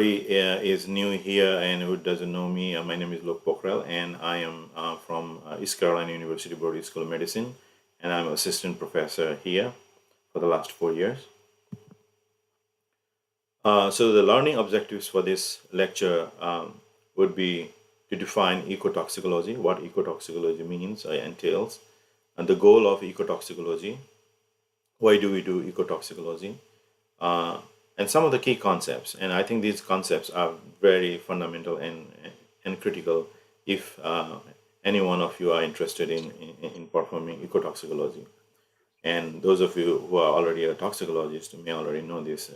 Is new here and who doesn't know me, my name is Lok Pokhrel and I am from East Carolina University Brody School of Medicine, and I'm assistant professor here for the last 4 years. So the learning objectives for this lecture would be to define ecotoxicology, what ecotoxicology means or entails, and the goal of ecotoxicology, why do we do ecotoxicology, and some of the key concepts. And I think these concepts are very fundamental and critical if any one of you are interested in performing ecotoxicology. And those of you who are already a toxicologist may already know this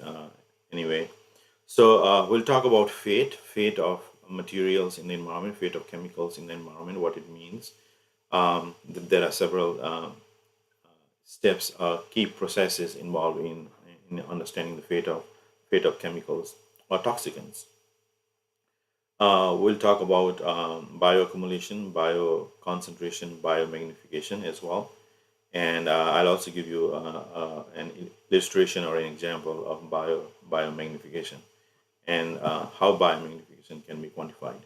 anyway. So we'll talk about fate of materials in the environment, fate of chemicals in the environment, what it means. There are several steps, key processes involved in understanding the fate of chemicals or toxicants. We'll talk about bioaccumulation, bioconcentration, biomagnification as well. And I'll also give you an illustration or an example of biomagnification and how biomagnification can be quantified.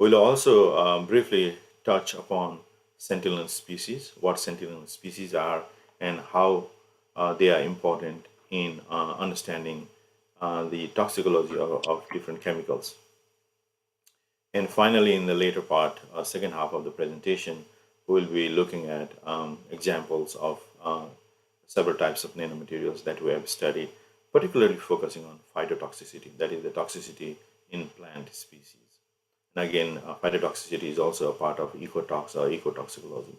We'll also briefly touch upon sentinel species, what sentinel species are, and how they are important in understanding the toxicology of different chemicals. And finally, in the later part, second half of the presentation, we'll be looking at examples of several types of nanomaterials that we have studied, particularly focusing on phytotoxicity, that is the toxicity in plant species. And again, phytotoxicity is also a part of ecotox or ecotoxicology.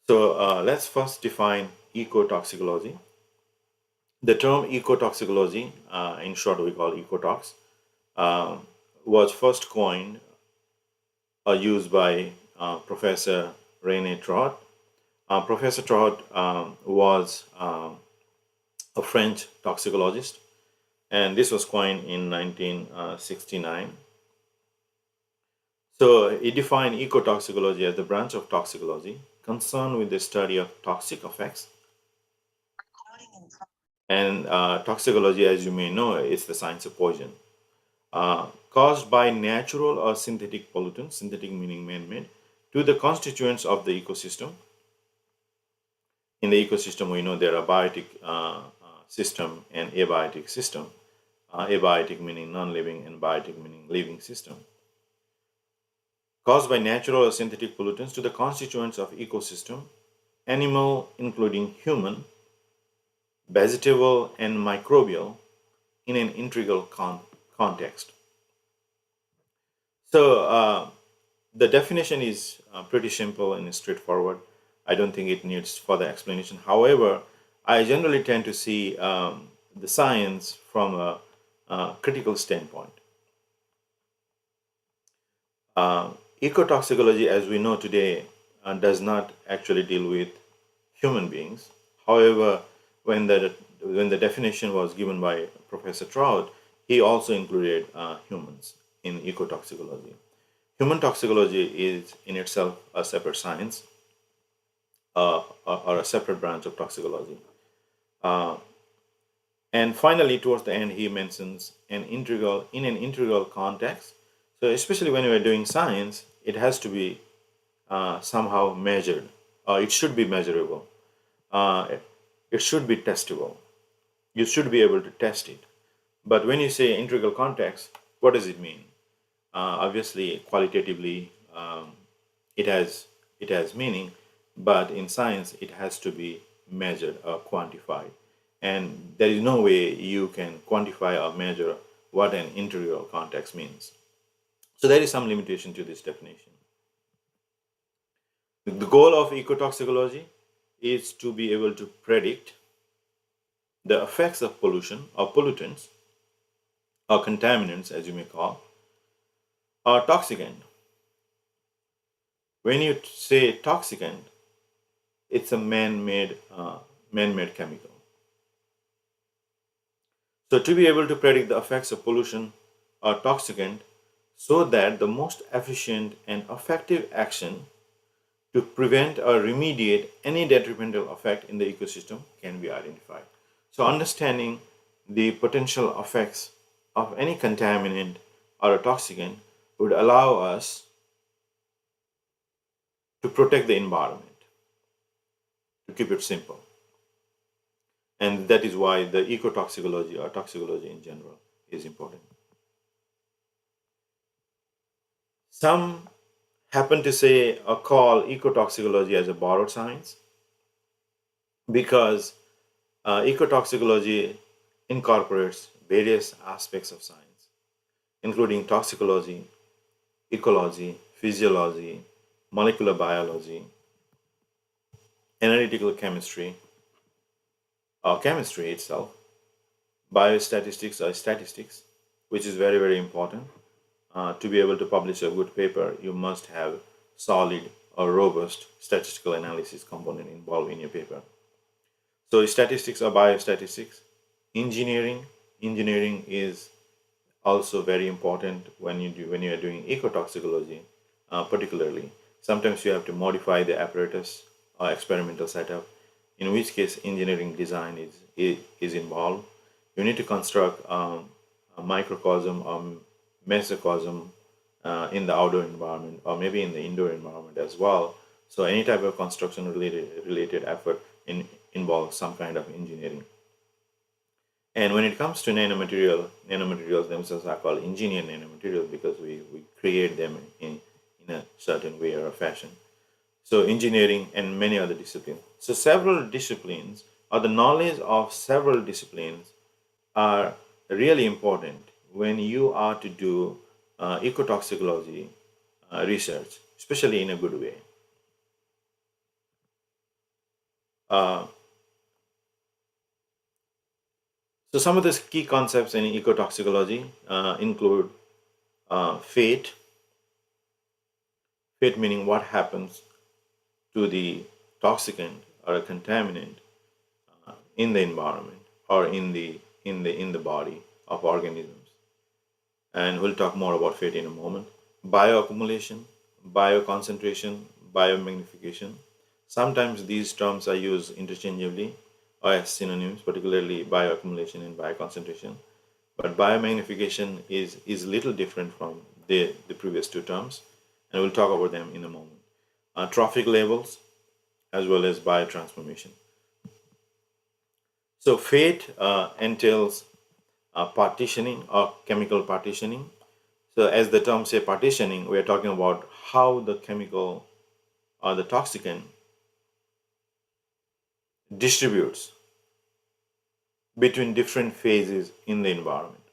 So let's first define ecotoxicology. The term ecotoxicology, in short we call ecotox, was first coined or used by Professor René Trot. Professor Trot was a French toxicologist, and this was coined in 1969. So he defined ecotoxicology as the branch of toxicology concerned with the study of toxic effects. And toxicology, as you may know, is the science of poison caused by natural or synthetic pollutants, synthetic meaning man-made, to the constituents of the ecosystem. In the ecosystem, we know there are biotic system and abiotic system. Abiotic meaning non-living and biotic meaning living system. Caused by natural or synthetic pollutants to the constituents of ecosystem, animal including human, vegetable and microbial in an integral context. So the definition is pretty simple and straightforward. I don't think it needs further explanation. However, I generally tend to see the science from a critical standpoint. Ecotoxicology, as we know today, does not actually deal with human beings. However, when the definition was given by Professor Trout, he also included humans in ecotoxicology. Human toxicology is in itself a separate science or a separate branch of toxicology. And finally, towards the end, he mentions in an integral context. So especially when we are doing science, it has to be somehow measured. It should be measurable. It should be testable. You should be able to test it. But when you say integral context, what does it mean? Obviously, qualitatively, it has meaning, but in science, it has to be measured or quantified. And there is no way you can quantify or measure what an integral context means. So there is some limitation to this definition. The goal of ecotoxicology is to be able to predict the effects of pollution or pollutants or contaminants, as you may call, or toxicant. When you say toxicant, it's a man-made chemical. So to be able to predict the effects of pollution or toxicant so that the most efficient and effective action to prevent or remediate any detrimental effect in the ecosystem can be identified. So understanding the potential effects of any contaminant or a toxicant would allow us to protect the environment, to keep it simple. And that is why the ecotoxicology or toxicology in general is important. Some happen to say or call ecotoxicology as a borrowed science because ecotoxicology incorporates various aspects of science, including toxicology, ecology, physiology, molecular biology, analytical chemistry, or chemistry itself, biostatistics or statistics, which is very, very important. To be able to publish a good paper, you must have solid or robust statistical analysis component involved in your paper. So statistics or biostatistics, engineering is also very important when you are doing ecotoxicology, particularly. Sometimes you have to modify the apparatus or experimental setup, in which case engineering design is involved. You need to construct a microcosm or mesocosm in the outdoor environment or maybe in the indoor environment as well. So any type of construction related effort involves some kind of engineering. And when it comes to nanomaterials themselves are called engineered nanomaterials because we create them in a certain way or a fashion. So engineering and many other disciplines. So several disciplines or the knowledge of several disciplines are really important when you are to do ecotoxicology research, especially in a good way. Uh, so some of the key concepts in ecotoxicology include fate. Fate meaning what happens to the toxicant or a contaminant in the environment or in the body of organisms. And we'll talk more about fate in a moment. Bioaccumulation, bioconcentration, biomagnification. Sometimes these terms are used interchangeably or as synonyms, particularly bioaccumulation and bioconcentration. But biomagnification is little different from the previous two terms, and we'll talk about them in a moment. Trophic levels as well as biotransformation. So fate entails partitioning or chemical partitioning. So as the term say partitioning, we are talking about how the chemical or the toxicant distributes between different phases in the environment.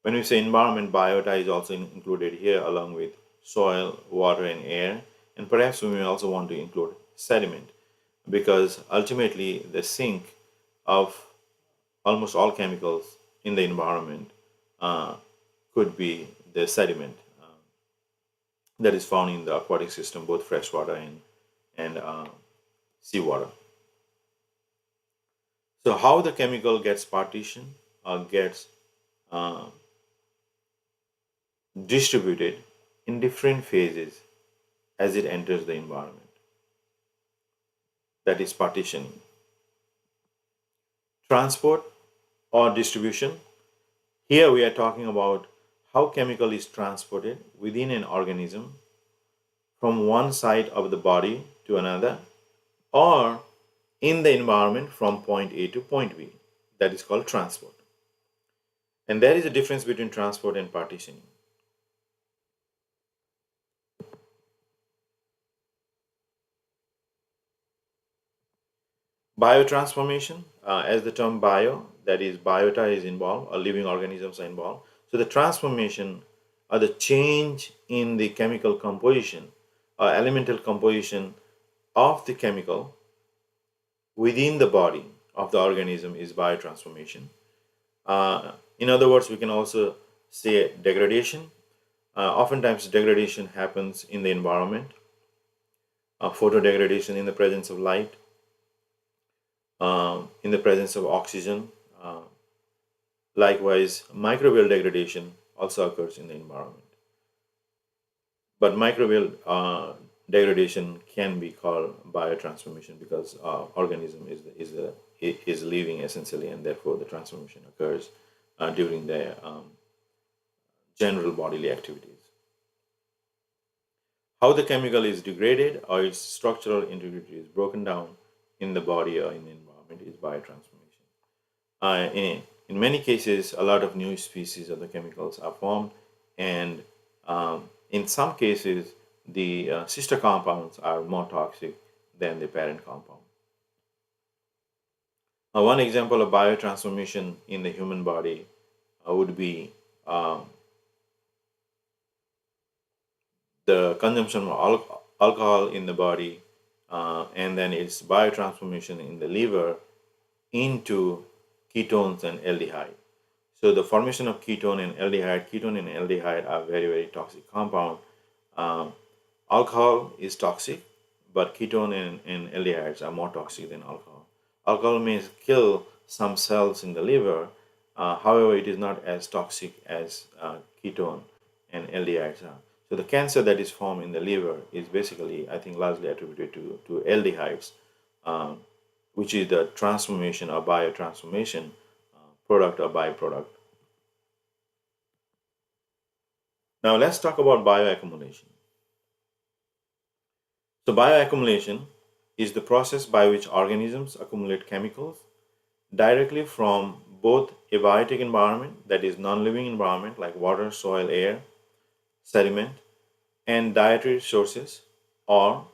When we say environment, biota is also included here along with soil, water and air. And perhaps we may also want to include sediment because ultimately the sink of almost all chemicals in the environment could be the sediment that is found in the aquatic system, both freshwater and seawater. So how the chemical gets partitioned or gets uh, distributed in different phases as it enters the environment. That is partitioning. Transport or distribution. Here we are talking about how chemical is transported within an organism from one side of the body to another or in the environment from point A to point B. That is called transport. And there is a difference between transport and partitioning. Biotransformation, as the term bio, that is biota is involved, or living organisms are involved. So the transformation or the change in the chemical composition or elemental composition of the chemical within the body of the organism is biotransformation. In other words, we can also say degradation. Oftentimes, degradation happens in the environment, photodegradation in the presence of light, in the presence of oxygen. Likewise, microbial degradation also occurs in the environment. But microbial degradation can be called biotransformation because organism is living essentially, and therefore the transformation occurs during their general bodily activities. How the chemical is degraded or its structural integrity is broken down in the body or in the environment is biotransformation. In many cases, a lot of new species of the chemicals are formed, and in some cases, the sister compounds are more toxic than the parent compound. One example of biotransformation in the human body would be the consumption of alcohol in the body, and then its biotransformation in the liver into ketones and aldehyde. So the formation of ketone and aldehyde are very, very toxic compound. Alcohol is toxic, but ketone and aldehydes are more toxic than alcohol. Alcohol may kill some cells in the liver, however, it is not as toxic as ketone and aldehydes are. So the cancer that is formed in the liver is basically, I think, largely attributed to aldehydes, which is the transformation or biotransformation product or byproduct. Now let's talk about bioaccumulation. So bioaccumulation is the process by which organisms accumulate chemicals directly from both a biotic environment, that is non-living environment like water, soil, air, sediment, and dietary sources, or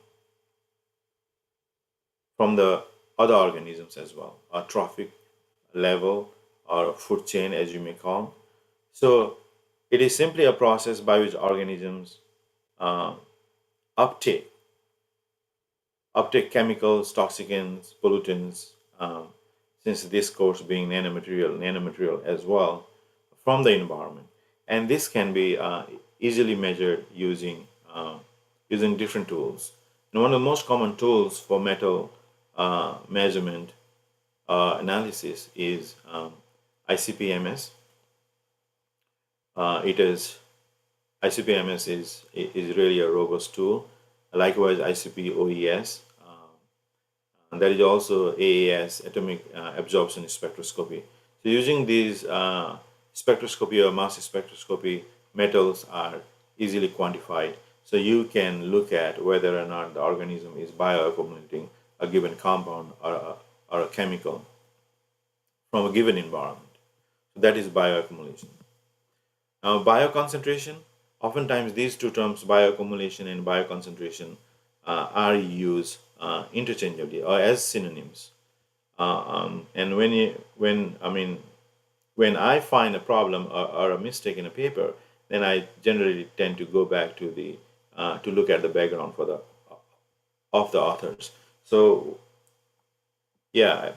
from the other organisms as well, a trophic level or food chain as you may call. So it is simply a process by which organisms uh, uptake chemicals, toxicants, pollutants, since this course being nanomaterial as well, from the environment. And this can be easily measured using different tools. And one of the most common tools for metal measurement analysis is Icp Ms. It is Icp Ms is really a robust tool. Likewise, Icp OES. And there is also AAS, atomic absorption spectroscopy. So using these spectroscopy or mass spectroscopy, metals are easily quantified. So you can look at whether or not the organism is bioaccumulating a given compound or a chemical from a given environment. So that is bioaccumulation. Now, bioconcentration, oftentimes these two terms, bioaccumulation and bioconcentration, are used interchangeably or as synonyms. And when I find a problem or a mistake in a paper, then I generally tend to go back to the to look at the background for the of the authors. So yeah,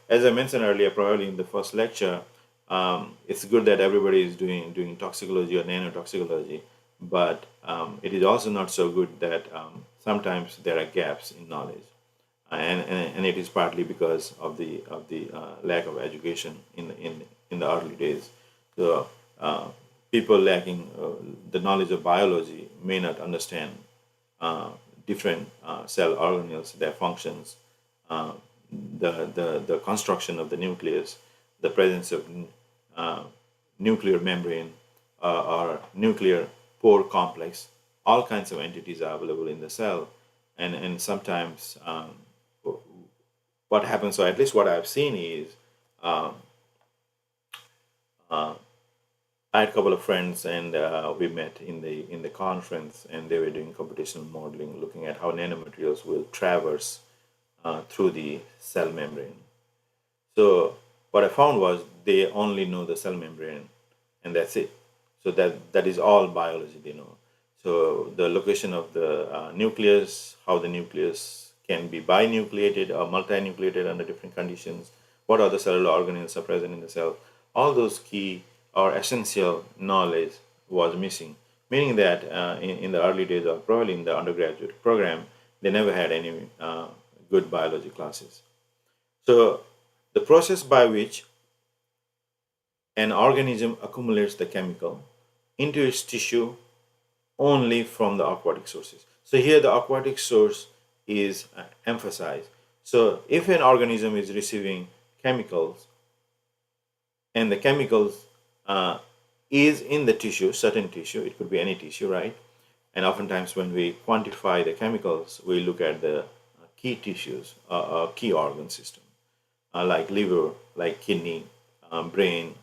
as I mentioned earlier, probably in the first lecture, it's good that everybody is doing toxicology or nanotoxicology, but it is also not so good that sometimes there are gaps in knowledge, and it is partly because of the lack of education in the early days. So people lacking the knowledge of biology may not understand different cell organelles, their functions, uh, the construction of the nucleus, the presence of nuclear membrane or nuclear pore complex. All kinds of entities are available in the cell, and sometimes what happens, or at least what I've seen, is um, uh, I had a couple of friends, and we met in the conference, and they were doing computational modeling, looking at how nanomaterials will traverse through the cell membrane. So what I found was they only know the cell membrane, and that's it. So that is all biology they know. So the location of the nucleus, how the nucleus can be binucleated or multinucleated under different conditions, what other cellular organelles are present in the cell, all those key or essential knowledge was missing. Meaning that in the early days, or probably in the undergraduate program, they never had any good biology classes. So the process by which an organism accumulates the chemical into its tissue only from the aquatic sources. So here the aquatic source is emphasized. So if an organism is receiving chemicals and the chemicals is in the tissue, certain tissue, it could be any tissue, right? And oftentimes when we quantify the chemicals, we look at the key tissues, key organ system, like liver, like kidney, brain.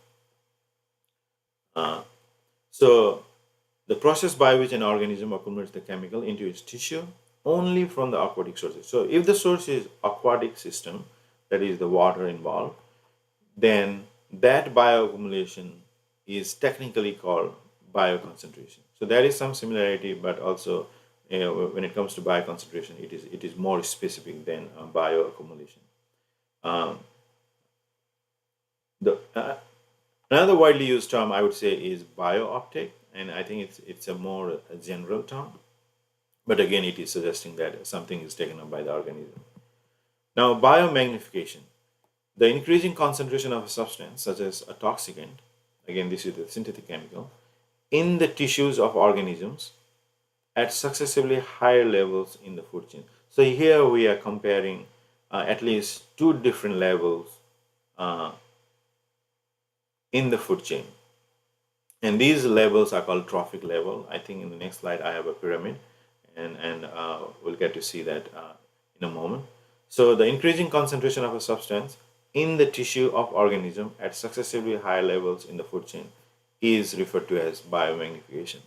So the process by which an organism accumulates the chemical into its tissue only from the aquatic sources. So if the source is aquatic system, that is the water involved, then that bioaccumulation is technically called bioconcentration. So there is some similarity, but also when it comes to bioconcentration, it is more specific than bioaccumulation. Um, the Another widely used term I would say is biouptake, and I think it's a more general term, but again it is suggesting that something is taken up by the organism. Now, biomagnification, the increasing concentration of a substance such as a toxicant, again this is the synthetic chemical, in the tissues of organisms at successively higher levels in the food chain. So here we are comparing at least two different levels uh, in the food chain. And these levels are called trophic level. I think in the next slide I have a pyramid, and we'll get to see that in a moment. So the increasing concentration of a substance in the tissue of organism at successively higher levels in the food chain is referred to as biomagnification.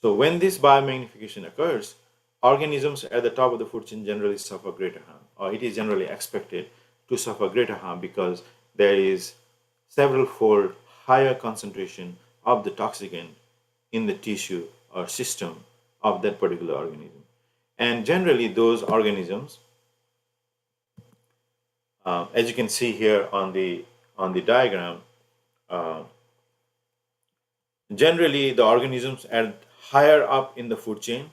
So when this biomagnification occurs, organisms at the top of the food chain generally suffer greater harm, or it is generally expected to suffer greater harm because there is several fold higher concentration of the toxicant in the tissue or system of that particular organism. And generally those organisms, as you can see here on the diagram, uh, generally the organisms at higher up in the food chain,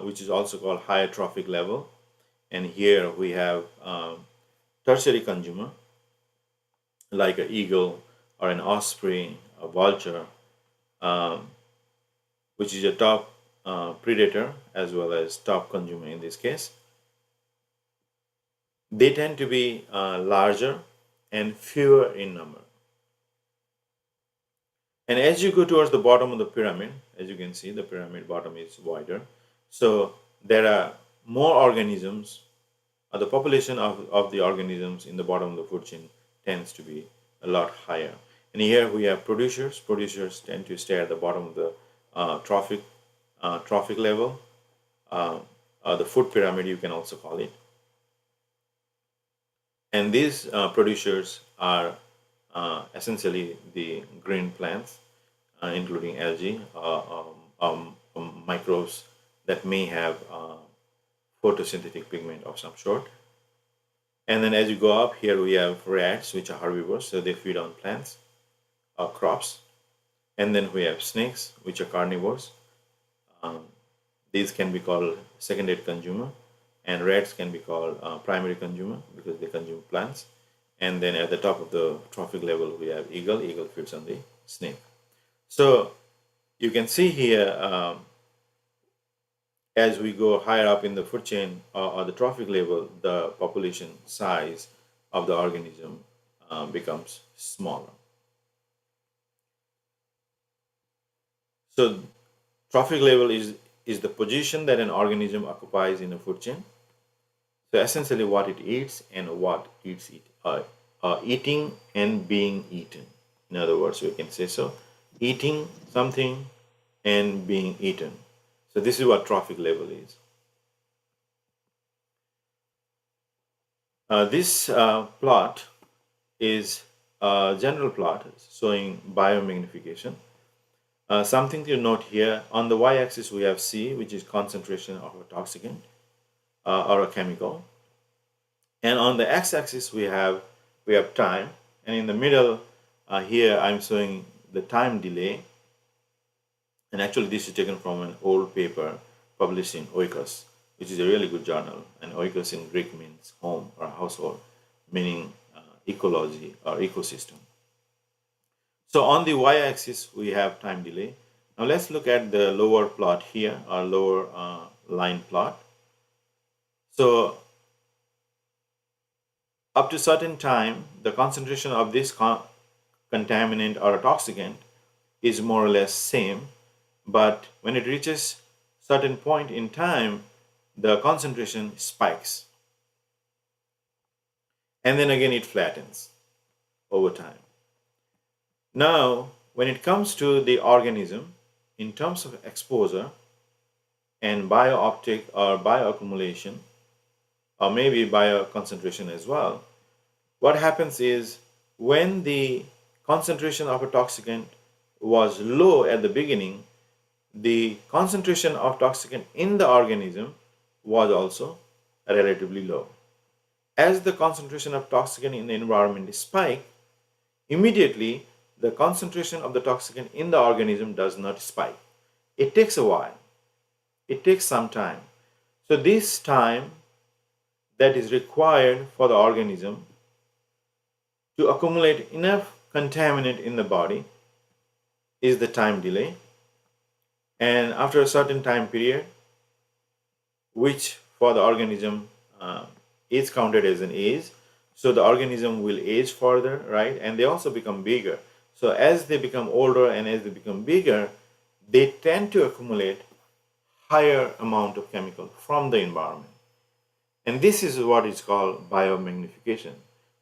which is also called higher trophic level, and here we have tertiary consumer like an eagle or an osprey, a vulture, um, which is a top predator as well as top consumer in this case. They tend to be larger and fewer in number. And as you go towards the bottom of the pyramid, as you can see, the pyramid bottom is wider. So there are more organisms, the population of the organisms in the bottom of the food chain tends to be a lot higher. And here we have producers. Producers tend to stay at the bottom of the trophic level, the food pyramid you can also call it. And these producers are essentially the green plants, including algae, microbes that may have photosynthetic pigment of some sort. And then as you go up, here we have rats, which are herbivores, so they feed on plants or crops. And then we have snakes, which are carnivores. These can be called secondary consumer, and rats can be called primary consumer because they consume plants. And then at the top of the trophic level, we have eagle. Eagle feeds on the snake. So you can see here, as we go higher up in the food chain or the trophic level, the population size of the organism becomes smaller. So trophic level is the position that an organism occupies in a food chain. So essentially what it eats and what it's eating and being eaten. In other words, we can say so. Eating something and being eaten. So this is what trophic level is. This plot is a general plot showing biomagnification. Something to note here, on the y-axis we have C, which is concentration of a toxicant or a chemical. And on the x-axis we have time, and in the middle here I'm showing the time delay. And actually this is taken from an old paper published in Oikos, which is a really good journal. And Oikos in Greek means home or household, meaning ecology or ecosystem. So on the y-axis we have time delay. Now let's look at the lower plot here, or lower line plot. So up to certain time, the concentration of this contaminant or a toxicant is more or less same, but when it reaches certain point in time, the concentration spikes, and then again it flattens over time. Now, when it comes to the organism, in terms of exposure and biooptic or bioaccumulation, or maybe bioconcentration as well, what happens is when the concentration of a toxicant was low at the beginning, the concentration of toxicant in the organism was also relatively low. As the concentration of toxicant in the environment spikes, immediately the concentration of the toxicant in the organism does not spike. It takes a while. It takes some time. So this time that is required for the organism to accumulate enough contaminant in the body is the time delay. And after a certain time period, which for the organism is counted as an age, so the organism will age further, right? And they also become bigger. So as they become older and as they become bigger, they tend to accumulate higher amount of chemical from the environment. And this is what is called biomagnification.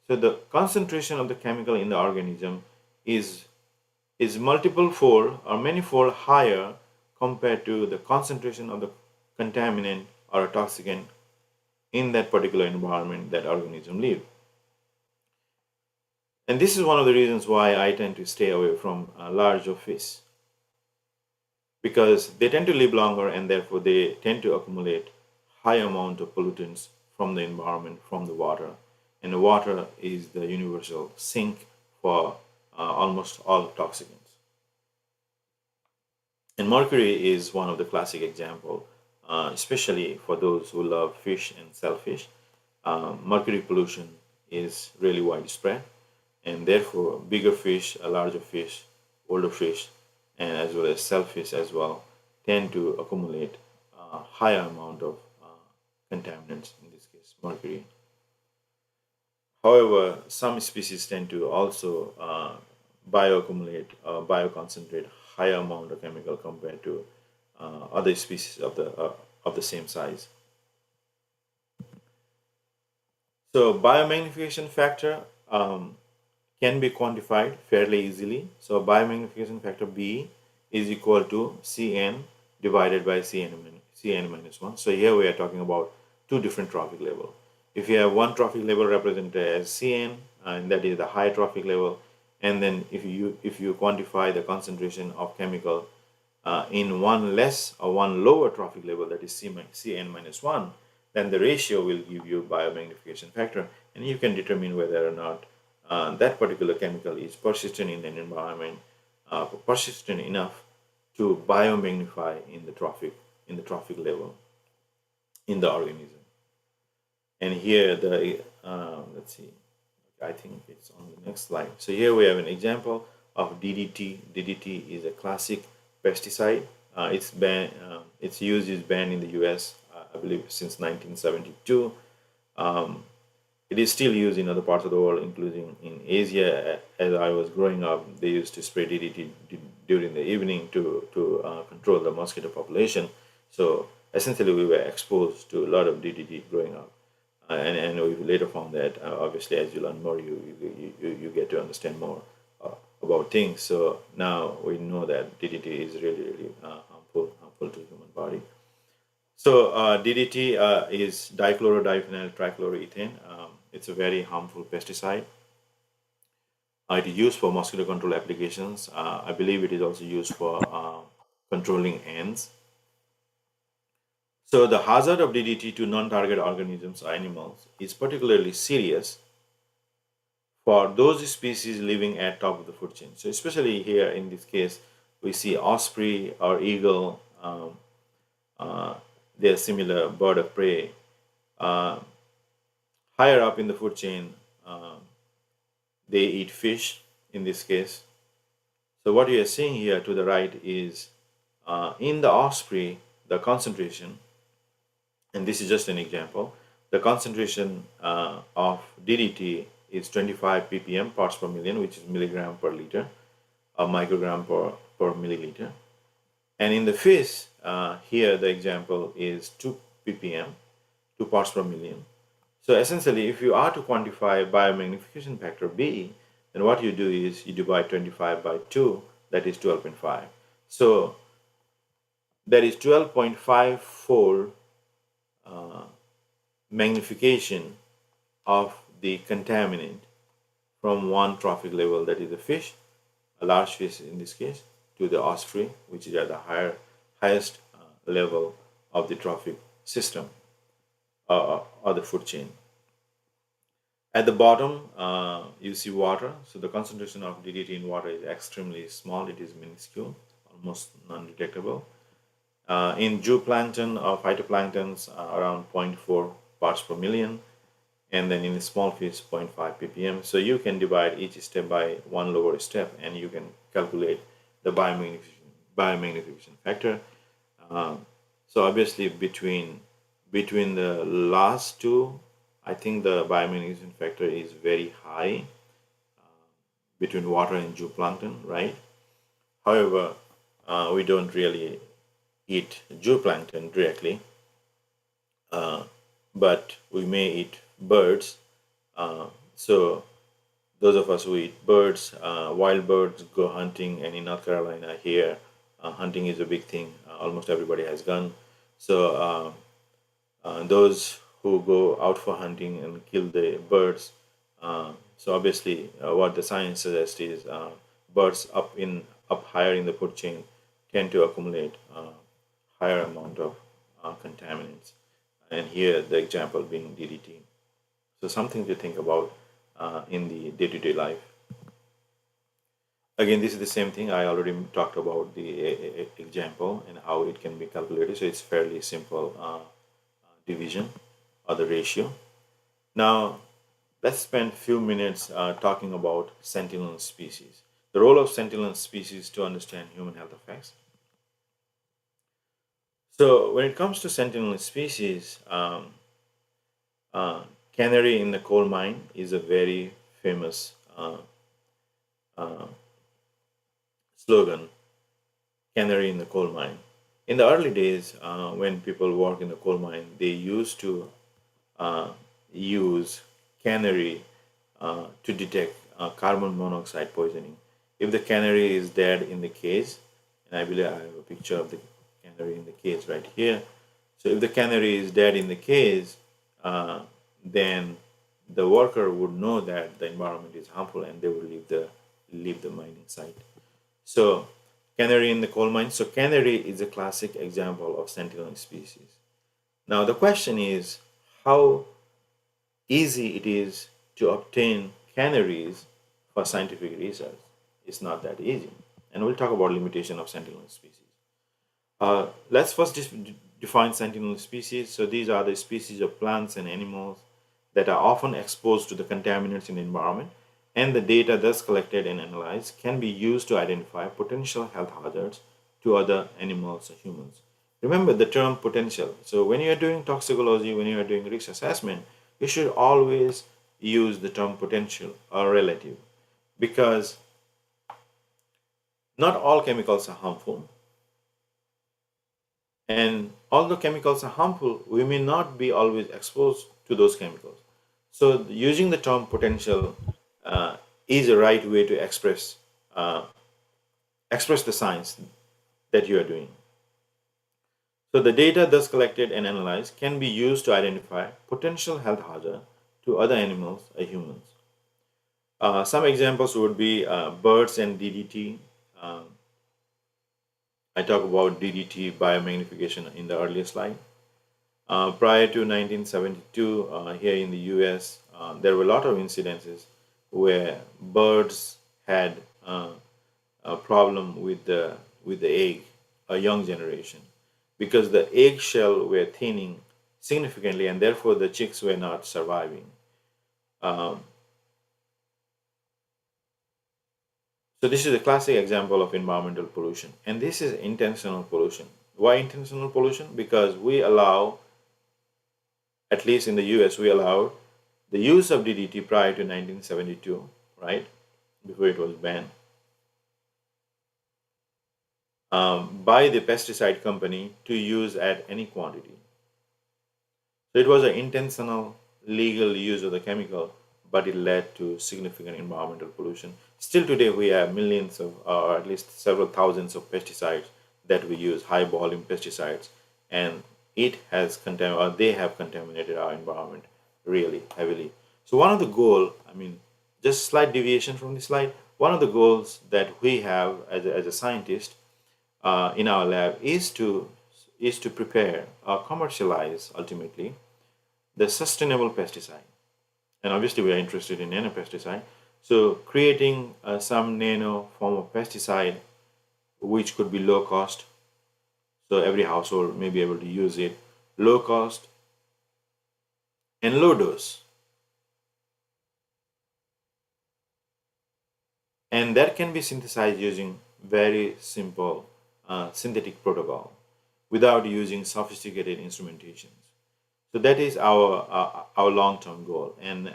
So the concentration of the chemical in the organism is multiple fold or many-fold higher compared to the concentration of the contaminant or a toxicant in that particular environment that organism live. And this is one of the reasons why I tend to stay away from larger fish, because they tend to live longer and therefore they tend to accumulate high amount of pollutants from the environment, from the water. And the water is the universal sink for almost all toxicants. And mercury is one of the classic example, especially for those who love fish and shellfish. Mercury pollution is really widespread, and therefore bigger fish, larger fish, older fish, and as well as shellfish as well tend to accumulate a higher amount of contaminants, in this case mercury. However, some species tend to also bioaccumulate, bioconcentrate higher amount of chemical compared to other species of the same size. So biomagnification factor can be quantified fairly easily. So biomagnification factor B is equal to Cn divided by Cn minus 1. So here we are talking about two different trophic level. If you have one trophic level represented as Cn, and that is the high trophic level, and then if you quantify the concentration of chemical in one less or one lower trophic level, that is Cn minus 1, then the ratio will give you biomagnification factor, and you can determine whether or not that particular chemical is persistent in an environment, persistent enough to biomagnify in the trophic level in the organism. And here the let's see, I think it's on the next slide. So here we have an example of DDT. DDT is a classic pesticide. Its use is banned in the US, I believe, since 1972. It is still used in other parts of the world, including in Asia. As I was growing up, they used to spray DDT during the evening to control the mosquito population. So essentially, we were exposed to a lot of DDT growing up. And we later found that obviously as you learn more, you get to understand more about things. So now we know that DDT is really harmful to the human body. So DDT is dichlorodiphenyl trichloroethane. It's a very harmful pesticide. It is used for mosquito control applications. I believe it is also used for controlling ants. So the hazard of DDT to non-target organisms or animals is particularly serious for those species living at top of the food chain. So especially here in this case, we see osprey or eagle. They are similar bird of prey. Higher up in the food chain, they eat fish in this case. So what you are seeing here to the right is in the osprey, the concentration, and this is just an example, the concentration of DDT is 25 ppm, parts per million, which is milligram per liter, or microgram per milliliter. And in the fish, here the example is 2 ppm, 2 parts per million. So essentially, if you are to quantify biomagnification factor B, then what you do is you divide 25 by 2, that is 12.5. So that is 12.5 fold magnification of the contaminant from one trophic level, that is the fish, a large fish in this case, to the osprey, which is at the highest level of the trophic system or the food chain. At the bottom, you see water. So the concentration of DDT in water is extremely small. It is minuscule, almost non-detectable. In zooplankton or phytoplanktons, around 0.4 parts per million. And then in the small fish, 0.5 ppm. So you can divide each step by one lower step, and you can calculate the biomagnification factor. So obviously between the last two, I think the biomagnification factor is very high between water and zooplankton, right? However, we don't really eat zooplankton directly, but we may eat birds. So those of us who eat birds, wild birds, go hunting, and in North Carolina here, hunting is a big thing. Almost everybody has gun. So those who go out for hunting and kill the birds. So obviously, what the science suggests is birds up higher in the food chain tend to accumulate higher amount of contaminants. And here the example being DDT. So something to think about in the day-to-day life. Again, this is the same thing. I already talked about the example and how it can be calculated. So it's fairly simple division or the ratio. Now, let's spend a few minutes talking about sentinel species. The role of sentinel species to understand human health effects. So when it comes to sentinel species, canary in the coal mine is a very famous slogan, canary in the coal mine. In the early days, when people work in the coal mine, they used to use canary to detect carbon monoxide poisoning. If the canary is dead in the cage, and I believe I have a picture of the canary in the cage right here. So if the canary is dead in the cage, then the worker would know that the environment is harmful, and they would leave the mining site. So canary in the coal mine. So canary is a classic example of sentinel species. Now the question is how easy it is to obtain canaries for scientific research. It's not that easy, and we'll talk about limitation of sentinel species. Let's first define sentinel species. So these are the species of plants and animals that are often exposed to the contaminants in the environment, and the data thus collected and analyzed can be used to identify potential health hazards to other animals or humans. Remember the term potential. So when you are doing toxicology, when you are doing risk assessment, you should always use the term potential or relative, because not all chemicals are harmful. And although chemicals are harmful, we may not be always exposed to those chemicals. So using the term potential is a right way to express the science that you are doing. So the data thus collected and analyzed can be used to identify potential health hazard to other animals or humans. Some examples would be birds and DDT. I talk about DDT biomagnification in the earlier slide. Prior to 1972, here in the US, there were a lot of incidences where birds had a problem with the egg, a young generation, because the eggshell were thinning significantly, and therefore the chicks were not surviving. So this is a classic example of environmental pollution, and this is intentional pollution. Why intentional pollution? Because we allow, at least in the US, we allow The use of DDT prior to 1972, right, before it was banned, by the pesticide company to use at any quantity. So it was an intentional legal use of the chemical, but it led to significant environmental pollution. Still today, we have millions of, or at least several thousands of pesticides that we use, high volume pesticides, and it has or they have contaminated our environment really heavily. So one of the goal, I mean, just slight deviation from the slide, one of the goals that we have as a scientist in our lab is to prepare or commercialize ultimately the sustainable pesticide. And obviously, we are interested in nanopesticide. So, creating some nano form of pesticide which could be low cost, so every household may be able to use it, low cost and low dose. And that can be synthesized using very simple synthetic protocol without using sophisticated instrumentations. So that is our long-term goal, and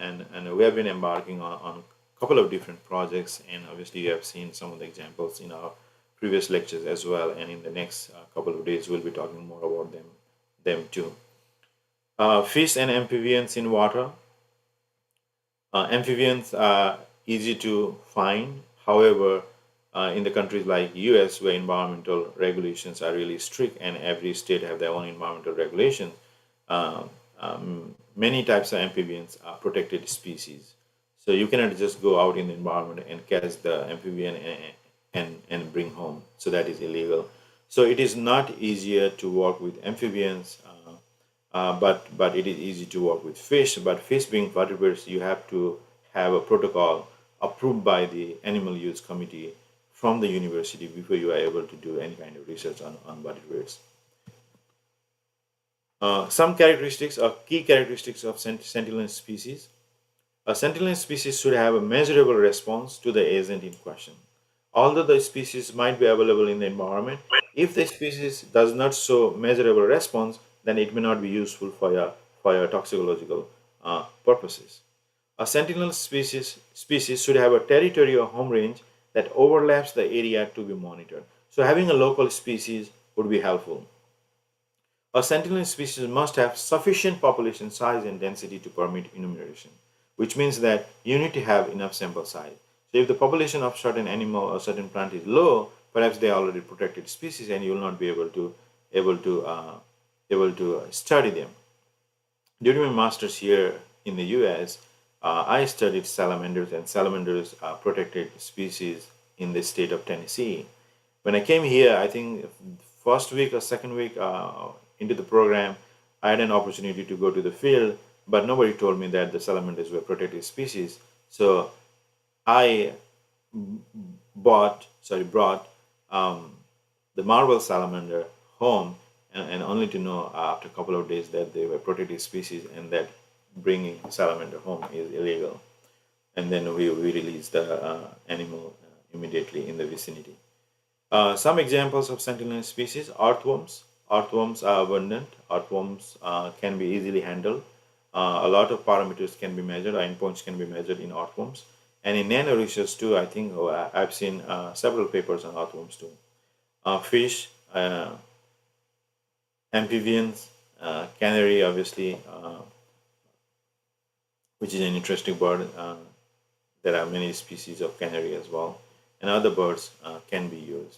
we have been embarking on a couple of different projects, and obviously you have seen some of the examples in our previous lectures as well, and in the next couple of days we'll be talking more about them too. Fish and amphibians in water. Amphibians are easy to find. However, in the countries like US, where environmental regulations are really strict and every state have their own environmental regulations, many types of amphibians are protected species. So you cannot just go out in the environment and catch the amphibian and bring home. So that is illegal. So it is not easier to work with amphibians, but it is easy to work with fish. But fish being vertebrates, you have to have a protocol approved by the Animal Use Committee from the university before you are able to do any kind of research on vertebrates. Some characteristics or key characteristics of Sentinel species. A Sentinel species should have a measurable response to the agent in question. Although the species might be available in the environment, if the species does not show measurable response, then it may not be useful for your toxicological purposes. A sentinel species should have a territory or home range that overlaps the area to be monitored. So having a local species would be helpful. A sentinel species must have sufficient population size and density to permit enumeration, which means that you need to have enough sample size. So if the population of certain animal or certain plant is low, perhaps they are already protected species, and you will not be able to study them. During my master's here in the U.S., I studied salamanders, and salamanders are protected species in the state of Tennessee. When I came here, I think first week or second week into the program, I had an opportunity to go to the field, but nobody told me that the salamanders were protected species. So I brought the marble salamander home, and only to know after a couple of days that they were protected species and that bringing salamander home is illegal. And then we released the animal immediately in the vicinity. Some examples of sentinel species: earthworms. Earthworms are abundant. Earthworms can be easily handled. A lot of parameters can be measured, endpoints can be measured in earthworms. And in nano research too, I think I've seen several papers on earthworms too. Fish, amphibians, canary, obviously, which is an interesting bird. There are many species of canary as well, and other birds can be used.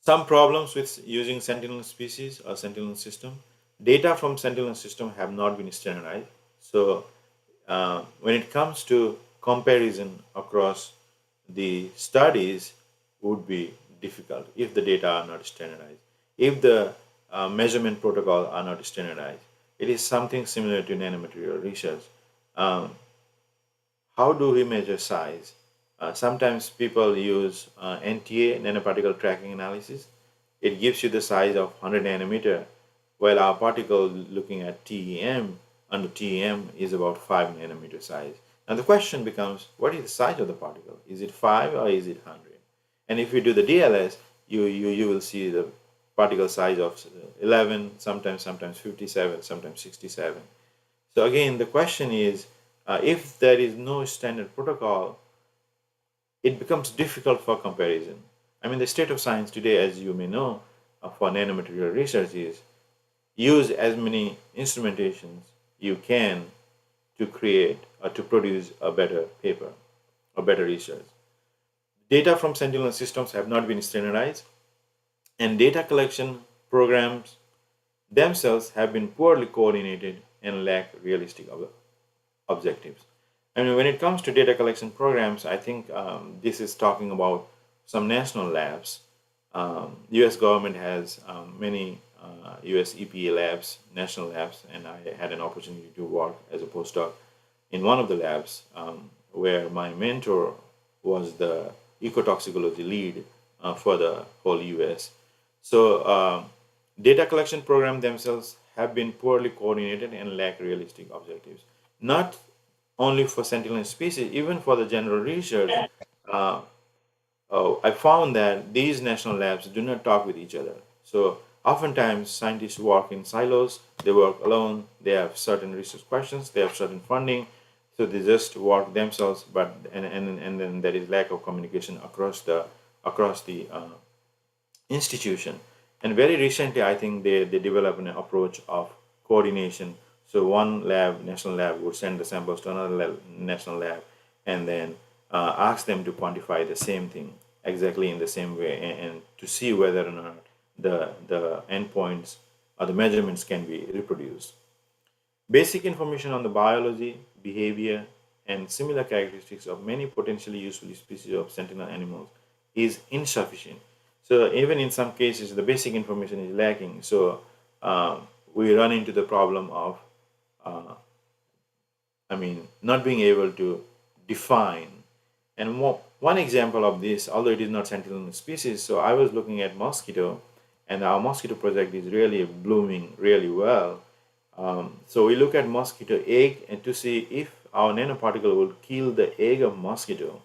Some problems with using sentinel species or sentinel system. Data from sentinel system have not been standardized. So when it comes to comparison across the studies would be difficult if the data are not standardized. If the measurement protocol are not standardized, it is something similar to nanomaterial research. How do we measure size? Sometimes people use NTA, nanoparticle tracking analysis. It gives you the size of 100 nanometer, while our particle looking at TEM, under TEM is about 5 nanometer size. Now the question becomes, what is the size of the particle? Is it 5 or is it 100? And if you do the DLS, you will see the particle size of 11, sometimes 57, sometimes 67. So again, the question is, if there is no standard protocol, it becomes difficult for comparison. I mean, the state of science today, as you may know, for nanomaterial research is use as many instrumentations you can to create or to produce a better paper, a better research. Data from Sentinel systems have not been standardized, and data collection programs themselves have been poorly coordinated and lack realistic objectives. I mean, when it comes to data collection programs, I think this is talking about some national labs. U.S. government has many U.S. EPA labs, national labs, and I had an opportunity to work as a postdoc in one of the labs where my mentor was the ecotoxicology lead for the whole U.S. So data collection programs themselves have been poorly coordinated and lack realistic objectives. Not only for Sentinel species, even for the general research, uh, I found that these national labs do not talk with each other. So oftentimes scientists work in silos, they work alone, they have certain research questions, they have certain funding, so they just work themselves, but and then there is lack of communication across the institution. And very recently, I think they developed an approach of coordination. So one lab, national lab, would send the samples to another national lab, and then ask them to quantify the same thing exactly in the same way, and to see whether or not the endpoints or the measurements can be reproduced. Basic information on the biology, behavior, and similar characteristics of many potentially useful species of sentinel animals is insufficient. So even in some cases, the basic information is lacking. So we run into the problem of, not being able to define. And one example of this, although it is not sentinel species, so I was looking at mosquito, and our mosquito project is really blooming really well. So we look at mosquito egg and to see if our nanoparticle will kill the egg of mosquito.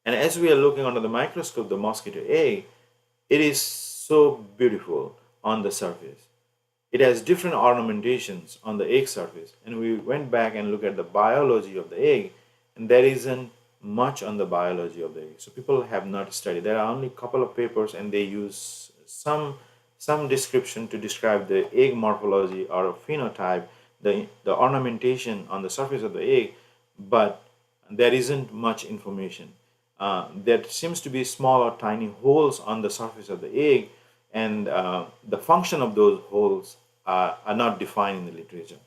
And as we are looking under the microscope, the mosquito egg, it is so beautiful on the surface. It has different ornamentations on the egg surface. And we went back and looked at the biology of the egg, and there isn't much on the biology of the egg. So people have not studied. There are only a couple of papers, and they use some description to describe the egg morphology or phenotype, the ornamentation on the surface of the egg, but there isn't much information. There seems to be small or tiny holes on the surface of the egg, and the function of those holes are not defined in the literature.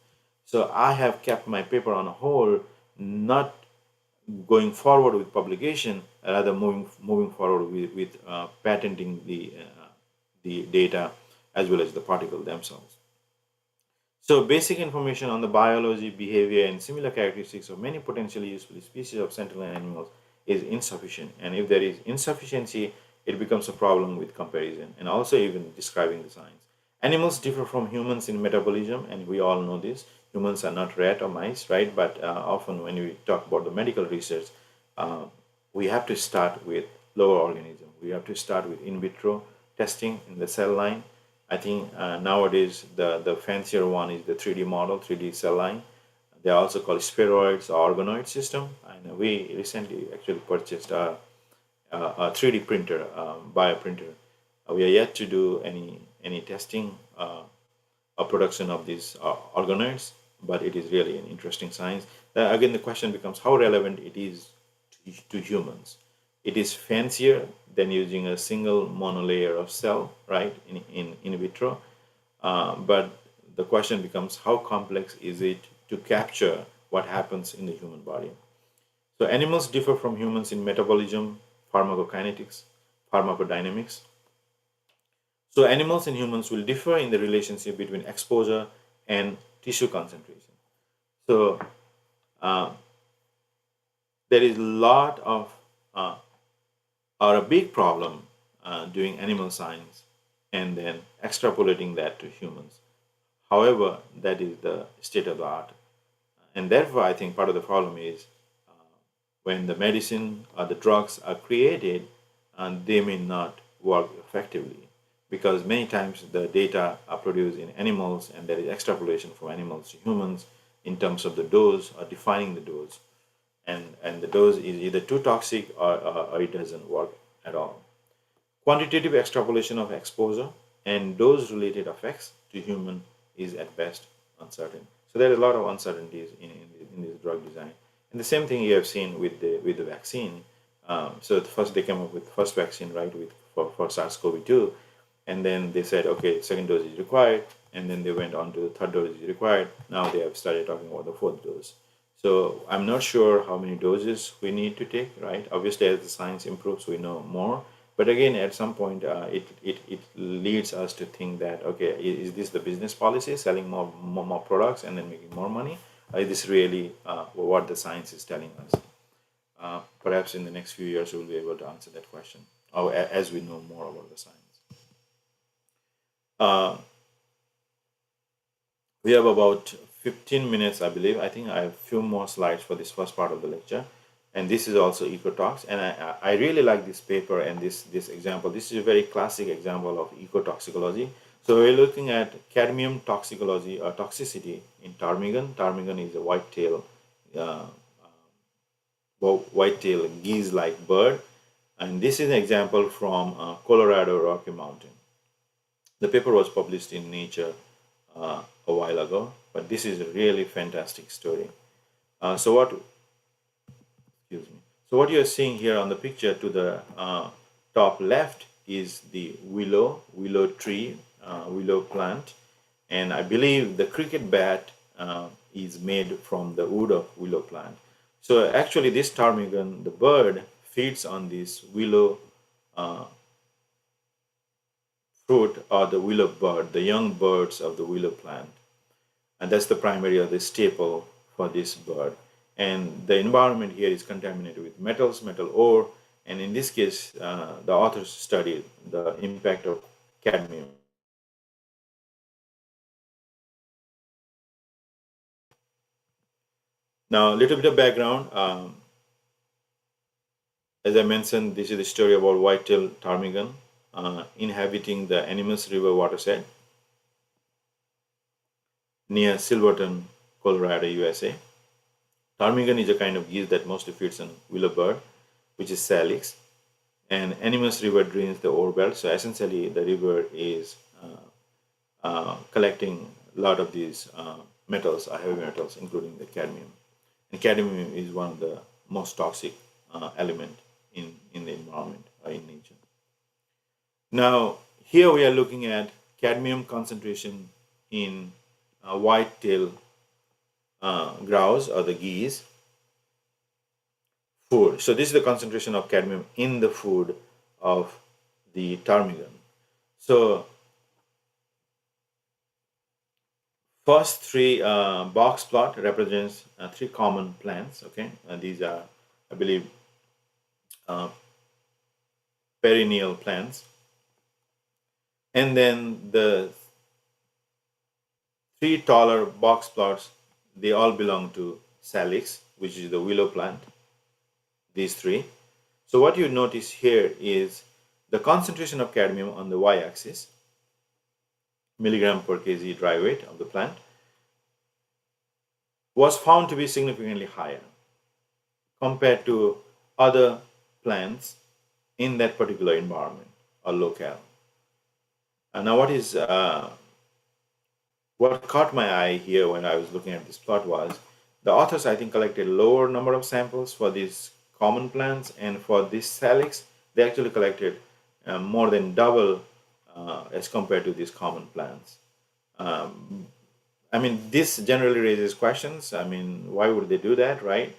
So I have kept my paper on hold, not going forward with publication, rather moving forward with patenting the data as well as the particle themselves. So basic information on the biology, behavior, and similar characteristics of many potentially useful species of sentinel animals is insufficient. And if there is insufficiency, it becomes a problem with comparison and also even describing the science. Animals differ from humans in metabolism, and we all know this. Humans are not rat or mice, right? But often when we talk about the medical research, uh, we have to start with lower organism. We have to start with in vitro testing in the cell line. I think nowadays the fancier one is the 3D model, 3D cell line. They are also called spheroids or organoid system. And we recently actually purchased a 3D printer, bioprinter. We are yet to do any testing or production of these organoids, but it is really an interesting science. Again, the question becomes how relevant it is to humans. It is fancier than using a single monolayer of cell, right, in vitro. But the question becomes how complex is it to capture what happens in the human body? So animals differ from humans in metabolism, pharmacokinetics, pharmacodynamics. So animals and humans will differ in the relationship between exposure and tissue concentration. So uh, there is a lot of or a big problem doing animal science and then extrapolating that to humans. However, that is the state of the art. And therefore, I think part of the problem is when the medicine or the drugs are created, they may not work effectively because many times the data are produced in animals and there is extrapolation from animals to humans. in terms of the dose or defining the dose, and the dose is either too toxic or it doesn't work at all. Quantitative extrapolation of exposure and dose-related effects to human is at best uncertain. So there are a lot of uncertainties in this drug design. And the same thing you have seen with the vaccine. So first they came up with first vaccine, right, for SARS-CoV-2, and then they said, okay, second dose is required, and then they went on to the third dose is required. Now they have started talking about the fourth dose. So I'm not sure how many doses we need to take, right? Obviously, as the science improves, we know more. But again, at some point, it leads us to think that, okay, is this the business policy, selling more products and then making more money? Or is this really what the science is telling us? Perhaps in the next few years, we'll be able to answer that question, or as we know more about the science. We have about 15 minutes, I believe. I think I have a few more slides for this first part of the lecture. And this is also Ecotox. And I really like this paper and this example. This is a very classic example of ecotoxicology. So we're looking at cadmium toxicology or toxicity in ptarmigan. Ptarmigan is a white-tailed geese-like bird. And this is an example from Colorado Rocky Mountain. The paper was published in Nature a while ago, but this is a really fantastic story. So what you're seeing here on the picture to the top left is the willow tree, willow plant, and I believe the cricket bat is made from the wood of willow plant. So actually this ptarmigan, the bird, feeds on this willow fruit or the willow bud, the young birds of the willow plant. And that's the primary or the staple for this bird. And the environment here is contaminated with metals, metal ore, and in this case, the authors studied the impact of cadmium. Now, a little bit of background. As I mentioned, this is the story about white-tailed ptarmigan inhabiting the Animas River watershed near Silverton, Colorado, USA. Ptarmigan is a kind of geese that mostly feeds on willow bird, which is Salix, and Animas River drains the ore belt. So essentially, the river is collecting a lot of these metals, heavy metals, including the cadmium. And cadmium is one of the most toxic element in the environment or in nature. Now, here we are looking at cadmium concentration in white-tailed grouse or the geese food. So this is the concentration of cadmium in the food of the ptarmigan. So first three box plot represents three common plants. Okay, and these are, I believe, perennial plants. And then the three taller box plots, they all belong to Salix, which is the willow plant, these three. So what you notice here is the concentration of cadmium on the y-axis, milligram per kg dry weight of the plant, was found to be significantly higher compared to other plants in that particular environment or locale. And now what caught my eye here when I was looking at this plot was the authors, I think, collected lower number of samples for these common plants, and for this Salix, they actually collected more than double as compared to these common plants. I mean, this generally raises questions. I mean, why would they do that, right?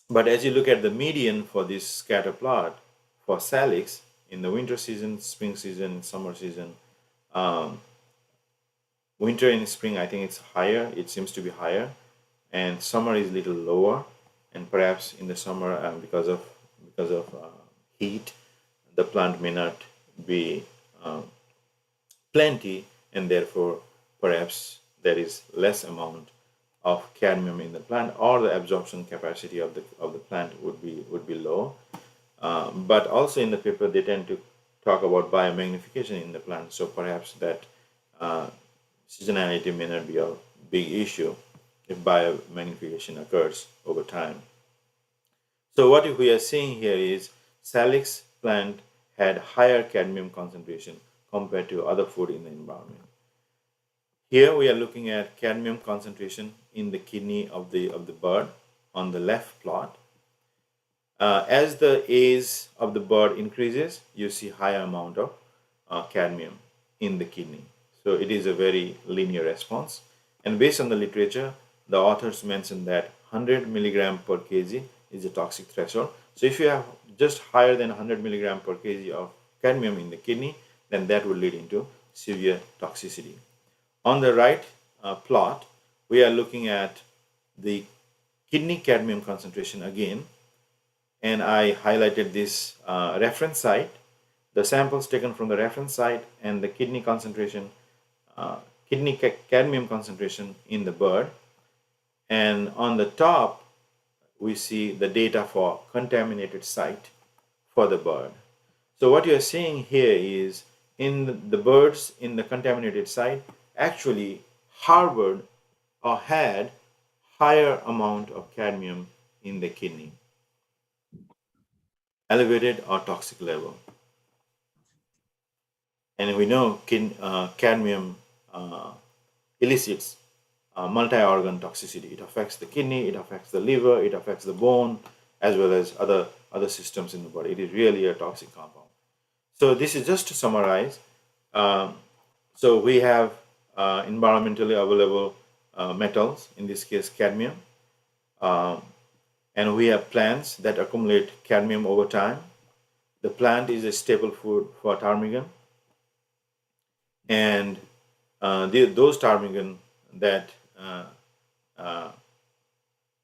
But as you look at the median for this scatter plot for Salix in the winter season, spring season, summer season, winter and spring, I think it's higher. It seems to be higher, and summer is a little lower. And perhaps in the summer, because of heat, the plant may not be plenty, and therefore perhaps there is less amount of cadmium in the plant, or the absorption capacity of the plant would be low. But also in the paper, they tend to talk about biomagnification in the plant. So perhaps that seasonality may not be a big issue if biomagnification occurs over time. So what we are seeing here is Salix plant had higher cadmium concentration compared to other food in the environment. Here we are looking at cadmium concentration in the kidney of the bird on the left plot. As the age of the bird increases, you see higher amount of cadmium in the kidney. So it is a very linear response. And based on the literature, the authors mentioned that 100 milligram per kg is a toxic threshold. So if you have just higher than 100 milligram per kg of cadmium in the kidney, then that will lead into severe toxicity. On the right plot, we are looking at the kidney cadmium concentration again, and I highlighted this reference site, the samples taken from the reference site, and the kidney concentration, cadmium concentration in the bird. And on the top, we see the data for contaminated site for the bird. So what you're seeing here is in the birds in the contaminated site actually harbored or had higher amount of cadmium in the kidney, elevated or toxic level. And we know cadmium elicits multi-organ toxicity. It affects the kidney, it affects the liver, it affects the bone, as well as other systems in the body. It is really a toxic compound. So this is just to summarize. So we have environmentally available metals, in this case cadmium, and we have plants that accumulate cadmium over time. The plant is a staple food for ptarmigan, and those ptarmigan that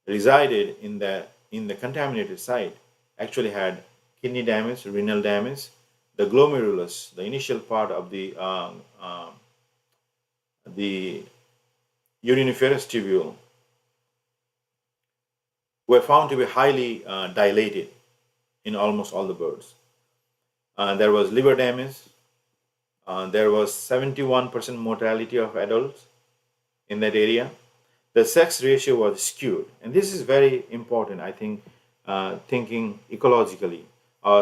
resided in the contaminated site actually had kidney damage, renal damage. The glomerulus, the initial part of the uriniferous tubule, were found to be highly dilated in almost all the birds. There was liver damage. There was 71% mortality of adults in that area. The sex ratio was skewed, and this is very important, I think, thinking ecologically,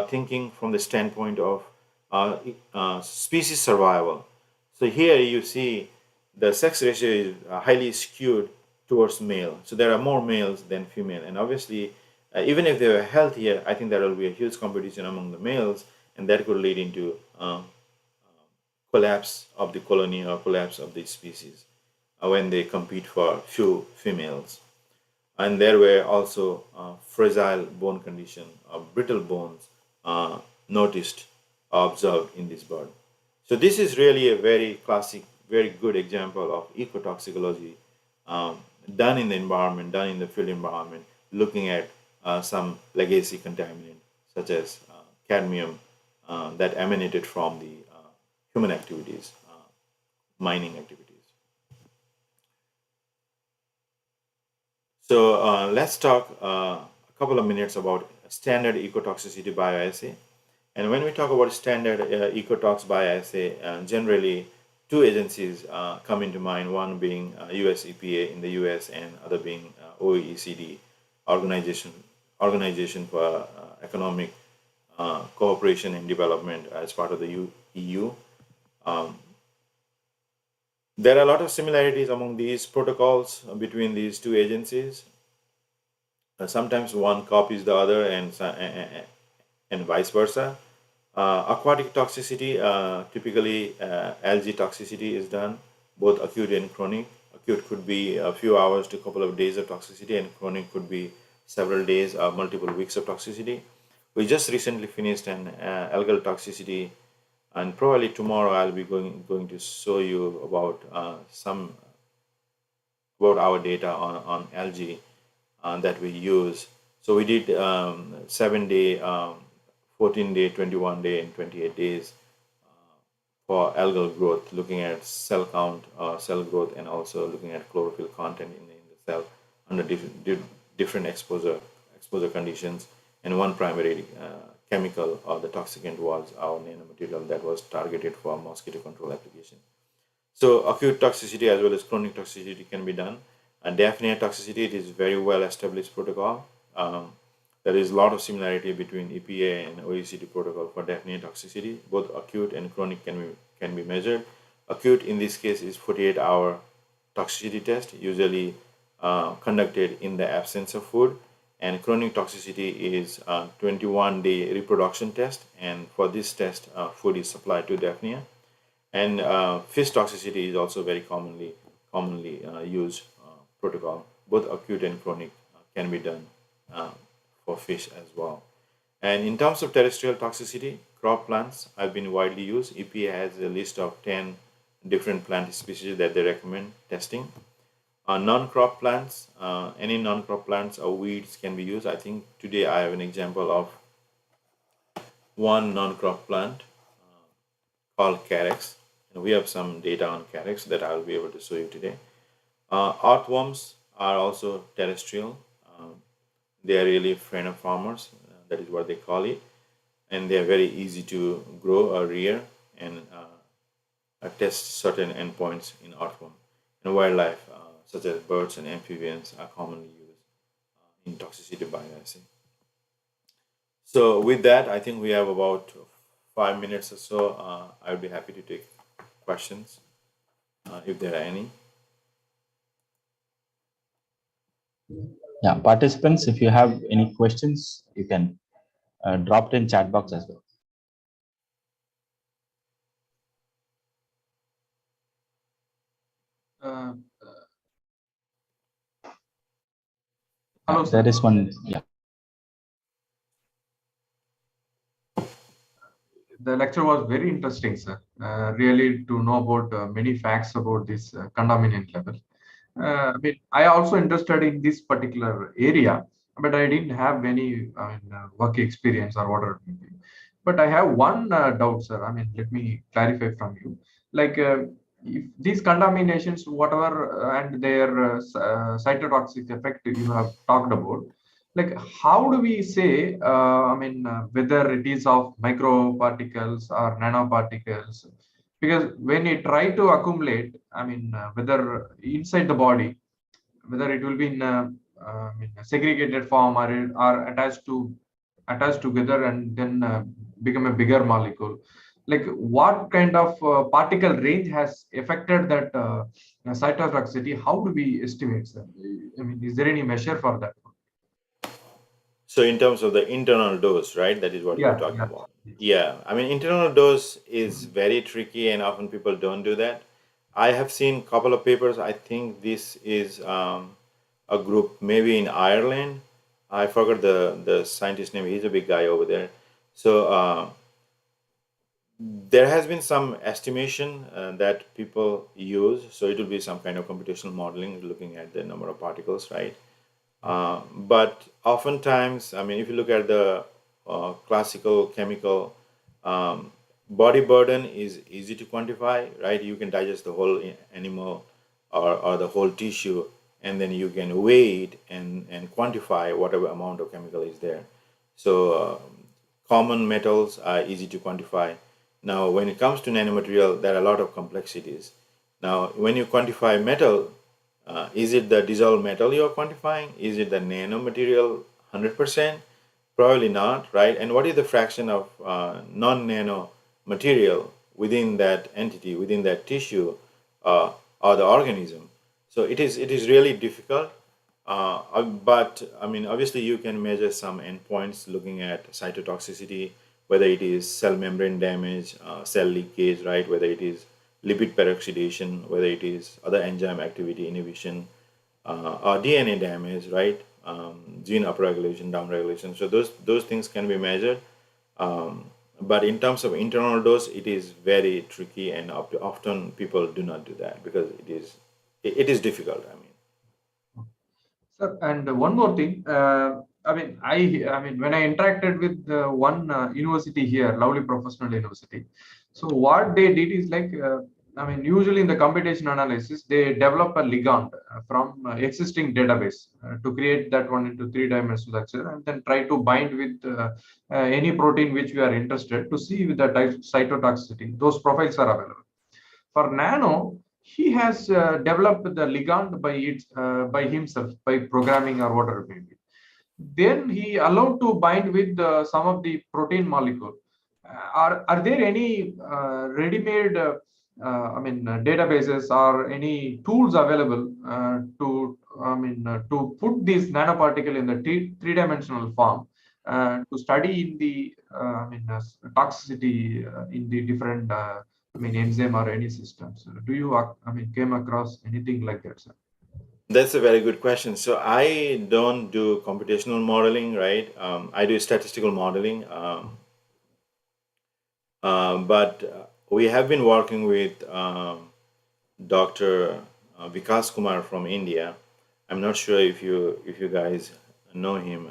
thinking from the standpoint of species survival. So here you see the sex ratio is highly skewed towards male. So there are more males than female, and obviously, even if they were healthier, I think there will be a huge competition among the males, and that could lead into collapse of the colony or collapse of the species when they compete for few females. And there were also fragile bone condition, brittle bones noticed or observed in this bird. So this is really a very classic, very good example of ecotoxicology done in the environment, done in the field environment, looking at some legacy contaminant such as cadmium that emanated from the human activities, mining activities. So let's talk a couple of minutes about standard ecotoxicity bioassay. And when we talk about standard ecotox bioassay, generally two agencies come into mind, one being US EPA in the US and other being OECD, Organization for Economic Cooperation and Development as part of the EU. There are a lot of similarities among these protocols between these two agencies. Sometimes one copies the other and vice versa. Aquatic toxicity, typically algae toxicity is done, both acute and chronic. Acute could be a few hours to a couple of days of toxicity, and chronic could be several days or multiple weeks of toxicity. We just recently finished an algal toxicity, and probably tomorrow I'll be going to show you about about our data on algae that we use. So we did 7-day, 14-day, 21-day, and 28 days for algal growth, looking at cell count, cell growth, and also looking at chlorophyll content in the cell under different exposure conditions. And one primary chemical or the toxicant was our nanomaterial that was targeted for mosquito control application. So acute toxicity as well as chronic toxicity can be done. And Daphnia toxicity, it is very well established protocol. There is a lot of similarity between EPA and OECD protocol for Daphnia toxicity. Both acute and chronic can be measured. Acute in this case is 48-hour toxicity test, usually conducted in the absence of food. And chronic toxicity is 21-day reproduction test. And for this test, food is supplied to Daphnia. And fish toxicity is also very commonly used protocol. Both acute and chronic can be done for fish as well. And in terms of terrestrial toxicity, crop plants have been widely used. EPA has a list of 10 different plant species that they recommend testing. Non-crop plants, any non-crop plants or weeds can be used. I think today I have an example of one non-crop plant called Carex. And we have some data on Carex that I'll be able to show you today. Earthworms are also terrestrial. They are really friend of farmers. That is what they call it. And they are very easy to grow or rear and test certain endpoints in earthworm. And wildlife, such as birds and amphibians, are commonly used in toxicity bioassay. So with that, I think we have about 5 minutes or so. I would be happy to take questions if there are any. Yeah, participants, if you have any questions, you can drop it in chat box as well. Hello, sir. There is one. Yeah. The lecture was very interesting, sir. Really to know about many facts about this contaminant level. I also interested in this particular area, but I didn't have any work experience or whatever. But I have one doubt, sir. Let me clarify from you. Like, if these contaminations, whatever, and their cytotoxic effect you have talked about, like, how do we say, whether it is of microparticles or nanoparticles? Because when it try to accumulate, whether inside the body, whether it will be in a segregated form or attached together and then become a bigger molecule, like what kind of particle range has affected that cytotoxicity? How do we estimate that? Is there any measure for that? So in terms of the internal dose, right? That is what you're talking about. Yeah, internal dose is very tricky, and often people don't do that. I have seen a couple of papers. I think this is a group maybe in Ireland. I forgot the scientist name. He's a big guy over there. So there has been some estimation that people use. So it will be some kind of computational modeling looking at the number of particles, right? But oftentimes, if you look at the classical chemical, body burden is easy to quantify, right? You can digest the whole animal or the whole tissue, and then you can weigh it and quantify whatever amount of chemical is there. So common metals are easy to quantify. Now, when it comes to nanomaterial, there are a lot of complexities. Now, when you quantify metal, is it the dissolved metal you are quantifying? Is it the nanomaterial 100%? Probably not, right? And what is the fraction of non-nano material within that entity, within that tissue, or the organism? So it is really difficult. But obviously, you can measure some endpoints looking at cytotoxicity, whether it is cell membrane damage, cell leakage, right? Whether it is lipid peroxidation, whether it is other enzyme activity inhibition, or DNA damage, right? Gene upregulation, downregulation. So those things can be measured. But in terms of internal dose, it is very tricky, and often people do not do that because it is difficult. Sir, and one more thing. When I interacted with one university here, lovely professional university. So what they did is like, usually in the computation analysis, they develop a ligand from existing database to create that one into three-dimensional structure, and then try to bind with any protein which we are interested to see with the type cytotoxicity. Those profiles are available. For nano, he has developed the ligand by himself by programming or whatever maybe. Then he allowed to bind with some of the protein molecule. Are there any ready-made databases or any tools available to put this nanoparticle in the three-dimensional form to study in the toxicity in the different enzyme or any systems? Do you came across anything like that, sir? That's a very good question. So I don't do computational modeling, right? I do statistical modeling, but we have been working with Dr. Vikas Kumar from India. I'm not sure if you guys know him.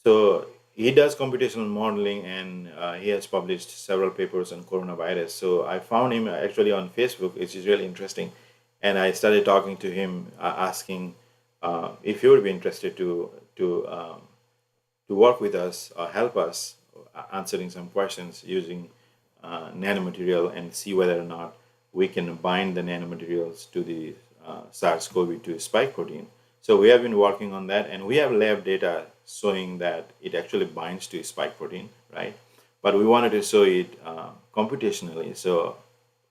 So he does computational modeling, and he has published several papers on coronavirus. So I found him actually on Facebook, which is really interesting, and I started talking to him, asking if he would be interested to work with us or help us answering some questions using nanomaterial and see whether or not we can bind the nanomaterials to the SARS-CoV-2 spike protein. So we have been working on that, and we have lab data showing that it actually binds to spike protein, right? But we wanted to show it computationally. So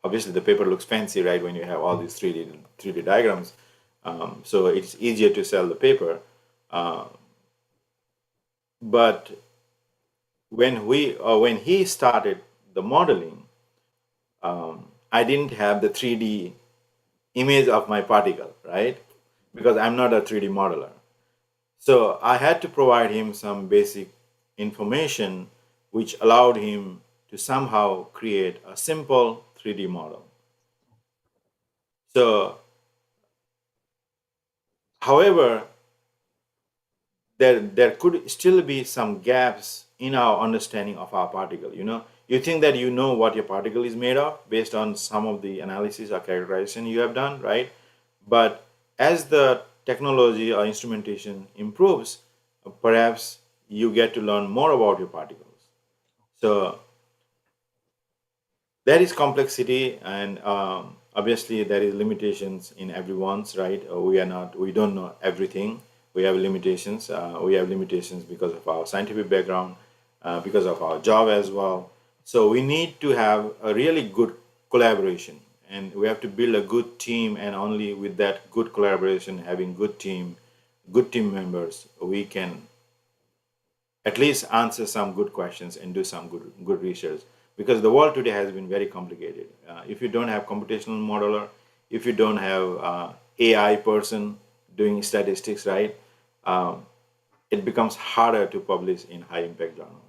obviously the paper looks fancy, right, when you have all these 3D diagrams. So it's easier to sell the paper. But when he started the modeling, I didn't have the 3D image of my particle, right? Because I'm not a 3D modeler. So I had to provide him some basic information which allowed him to somehow create a simple 3D model. So, however, there could still be some gaps in our understanding of our particle. You think that you know what your particle is made of based on some of the analysis or characterization you have done, right? But as the technology or instrumentation improves, perhaps you get to learn more about your particles. So there is complexity, and obviously there is limitations in everyone's, right? We don't know everything. We have limitations. We have limitations because of our scientific background, because of our job as well. So we need to have a really good collaboration, and we have to build a good team. And only with that good collaboration, having good team members, we can at least answer some good questions and do some good research, because the world today has been very complicated. If you don't have computational modeler, if you don't have AI person doing statistics, right, it becomes harder to publish in high impact journal.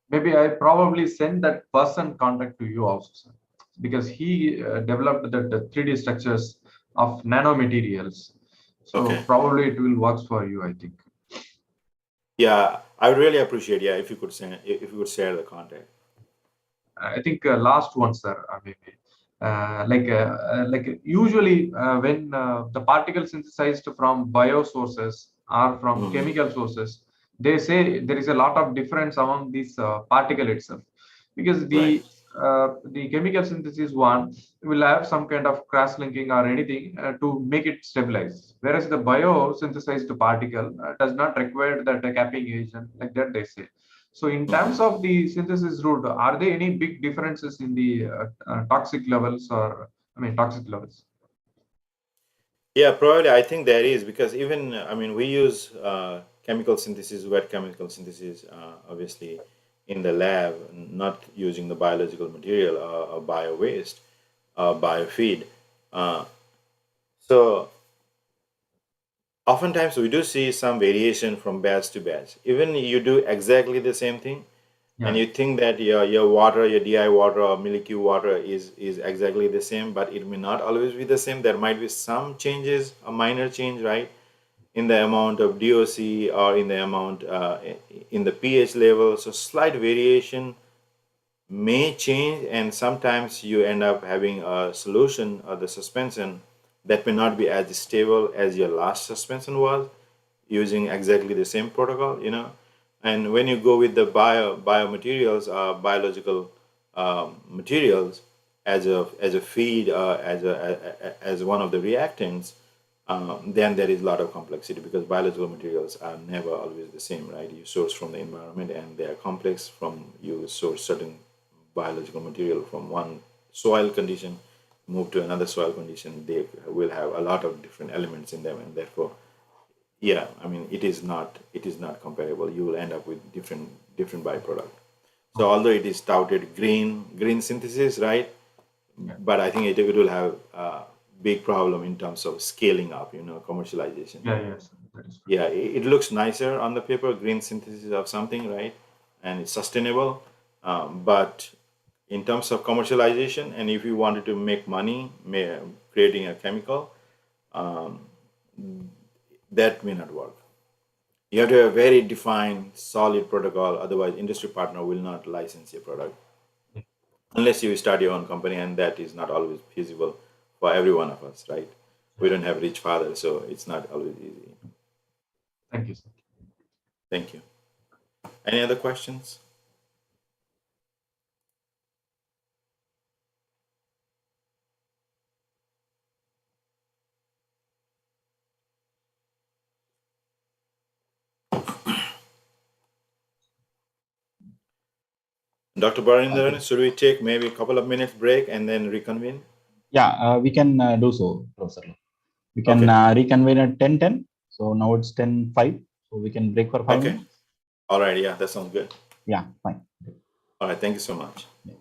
Maybe I probably send that person contact to you also, sir, because he developed the 3D structures of nanomaterials. So Okay. probably it will work for you, I think. Yeah, I would really appreciate, if you could share the contact. I think last one, sir. Like usually when the particle synthesized from bio sources or from chemical sources, they say there is a lot of difference among these particle itself, because Right. the chemical synthesis one will have some kind of cross linking or anything to make it stabilize, whereas the bio synthesized particle does not require that capping agent, like that they say. So in terms of the synthesis route, are there any big differences in the toxic levels or toxic levels? Yeah, probably. I think there is, because even we use chemical synthesis, wet chemical synthesis, obviously in the lab, not using the biological material or bio waste, bio feed. So oftentimes we do see some variation from batch to batch. Even you do exactly the same thing, and Yeah. you think that your water, your DI water or milky water is exactly the same, but it may not always be the same. There might be some changes, a minor change, right, in the amount of DOC or in the amount in the pH level. So slight variation may change, and sometimes you end up having a solution or the suspension that may not be as stable as your last suspension was, using exactly the same protocol. And when you go with the biomaterials, biological materials, as a feed, as one of the reactants, then there is a lot of complexity, because biological materials are never always the same, right? You source from the environment and they are complex. From you source certain biological material from one soil condition, move to another soil condition, they will have a lot of different elements in them, and therefore, yeah, I mean, it is not comparable. You will end up with different byproduct. So although it is touted green synthesis, right? Yeah. But I think it will have a big problem in terms of scaling up, commercialization. Yeah, yes, that is Yeah, it looks nicer on the paper, green synthesis of something, right? And it's sustainable. But in terms of commercialization, and if you wanted to make money creating a chemical, that may not work. You have to have a very defined, solid protocol. Otherwise, industry partner will not license your product true. unless you start your own company, and that is not always feasible for every one of us, right? We Yeah. don't have rich fathers, so it's not always easy. Thank you, sir. Thank you. Any other questions? Dr. Barinder, should we take maybe a couple of minutes break and then reconvene? Yeah, we can do so, Professor. We can Okay. reconvene at 10:10. So now it's 10:05. So we can break for 5 Okay. minutes. All right. Yeah, that sounds good. Yeah, fine. All right. Thank you so much. Yeah.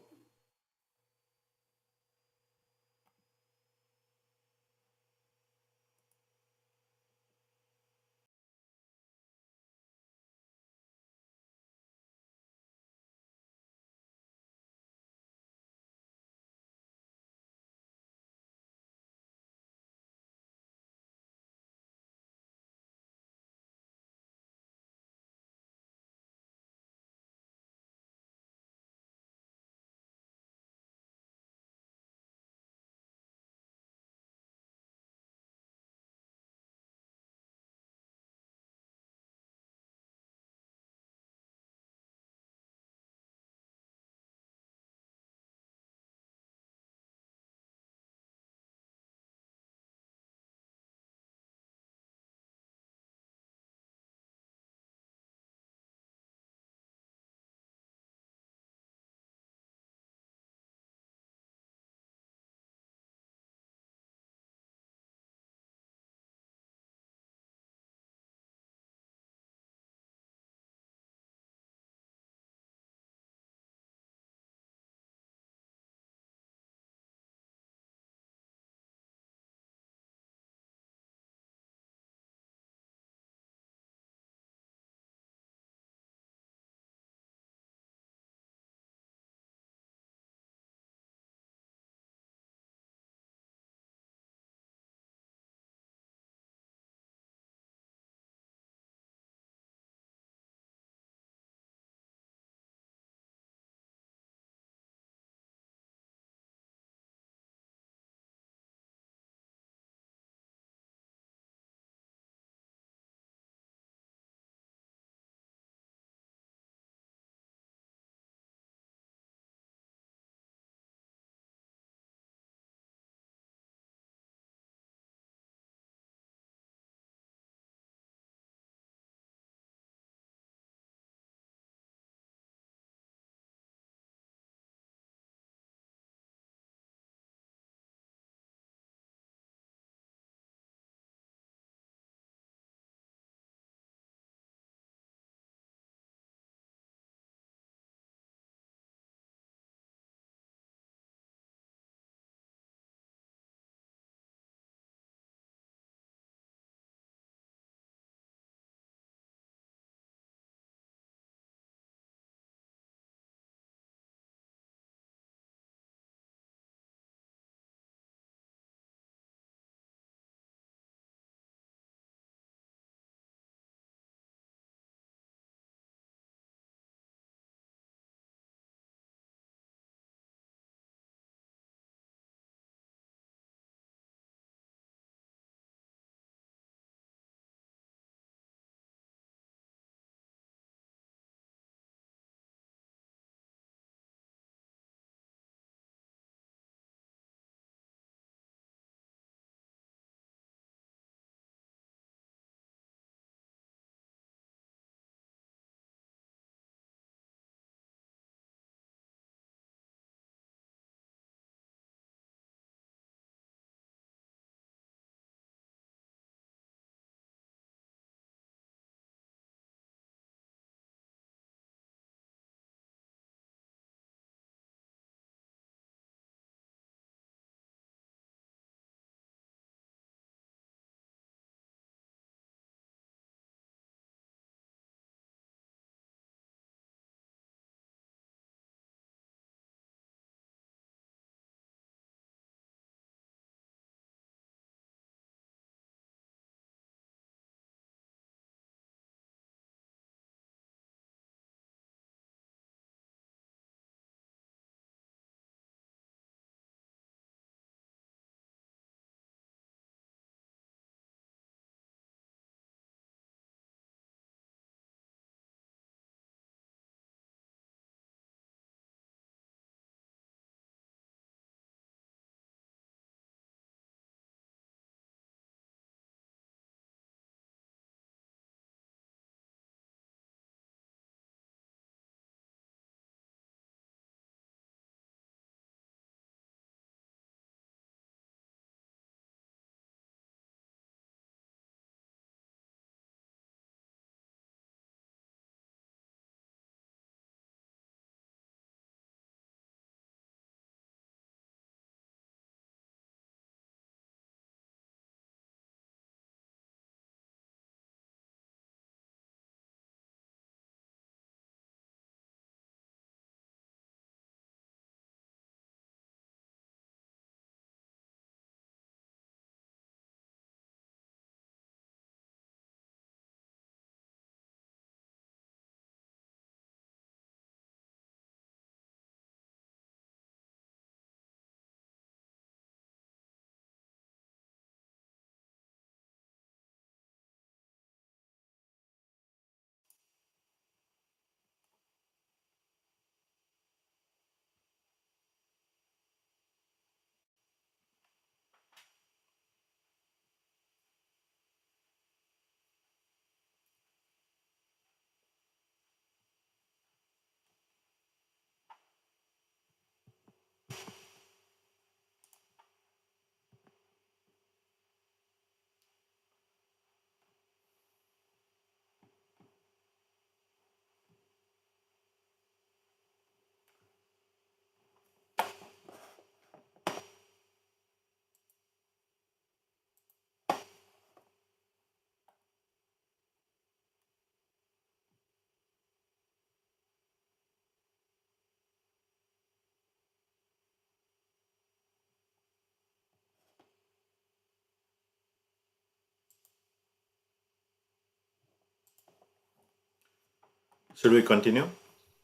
Should we continue?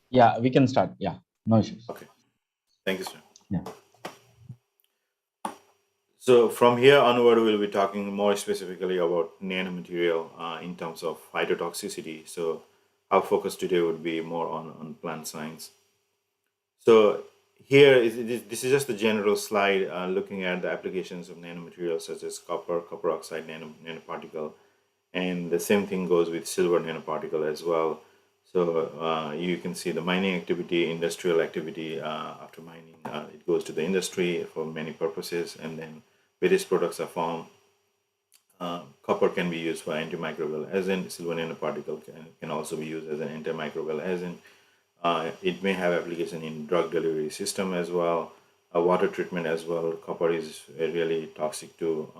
Yeah, we can start. Yeah, no issues. Okay. Thank you, sir. Yeah. So from here onward, we'll be talking more specifically about nanomaterial in terms of phytotoxicity. So our focus today would be more on plant science. So here this is just a general slide looking at the applications of nanomaterials such as copper oxide nanoparticle, and the same thing goes with silver nanoparticle as well. So you can see the mining activity, industrial activity. After mining, it goes to the industry for many purposes, and then various products are formed. Copper can be used for antimicrobial agent. Silver nanoparticle can also be used as an antimicrobial agent. It may have application in drug delivery system as well, water treatment as well. Copper is really toxic to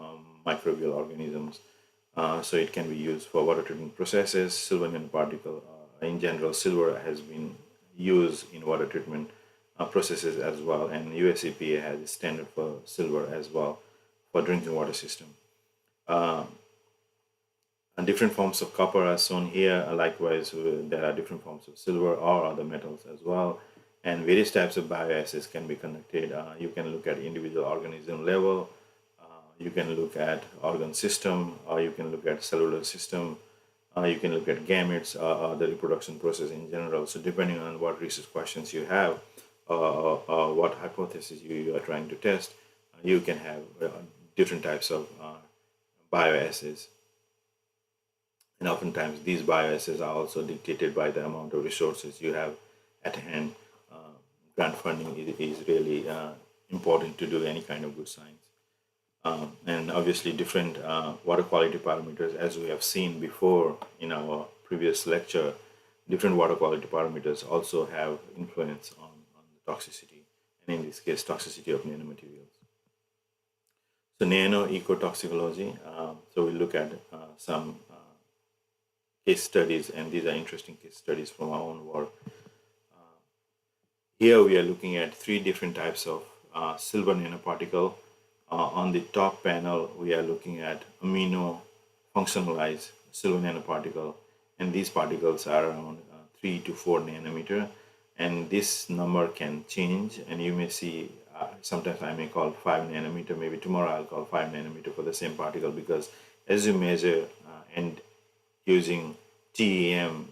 microbial organisms, so it can be used for water treatment processes. Silver nanoparticle, in general, silver has been used in water treatment processes as well, and USEPA has a standard for silver as well for drinking water system. And different forms of copper are shown here. Likewise, there are different forms of silver or other metals as well. And various types of bioassays can be conducted. You can look at individual organism level. You can look at organ system, or you can look at cellular system. You can look at gametes, the reproduction process in general. So depending on what research questions you have, what hypothesis you are trying to test, you can have different types of bioassays. And oftentimes, these bioassays are also dictated by the amount of resources you have at hand. Grant funding is really important to do any kind of good science. And obviously, different water quality parameters, as we have seen before in our previous lecture, different water quality parameters also have influence on the toxicity, and in this case, toxicity of nanomaterials. So, Nano Eco Toxicology. So, we look at some case studies, and these are interesting case studies from our own work. Here we are looking at three different types of silver nanoparticle. On the top panel, we are looking at amino functionalized silver nanoparticle, and these particles are around 3 to 4 nanometer, and this number can change, and you may see sometimes I may call 5 nanometer, maybe tomorrow I'll call 5 nanometer for the same particle, because as you measure and using TEM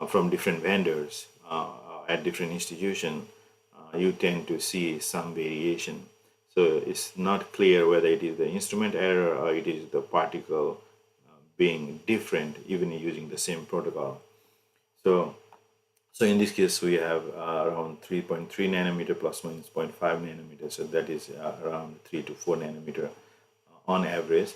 from different vendors at different institutions, you tend to see some variation. So it's not clear whether it is the instrument error or it is the particle being different, even using the same protocol. So in this case, we have around 3.3 nanometer plus minus 0.5 nanometer. So that is around 3 to 4 nanometer on average.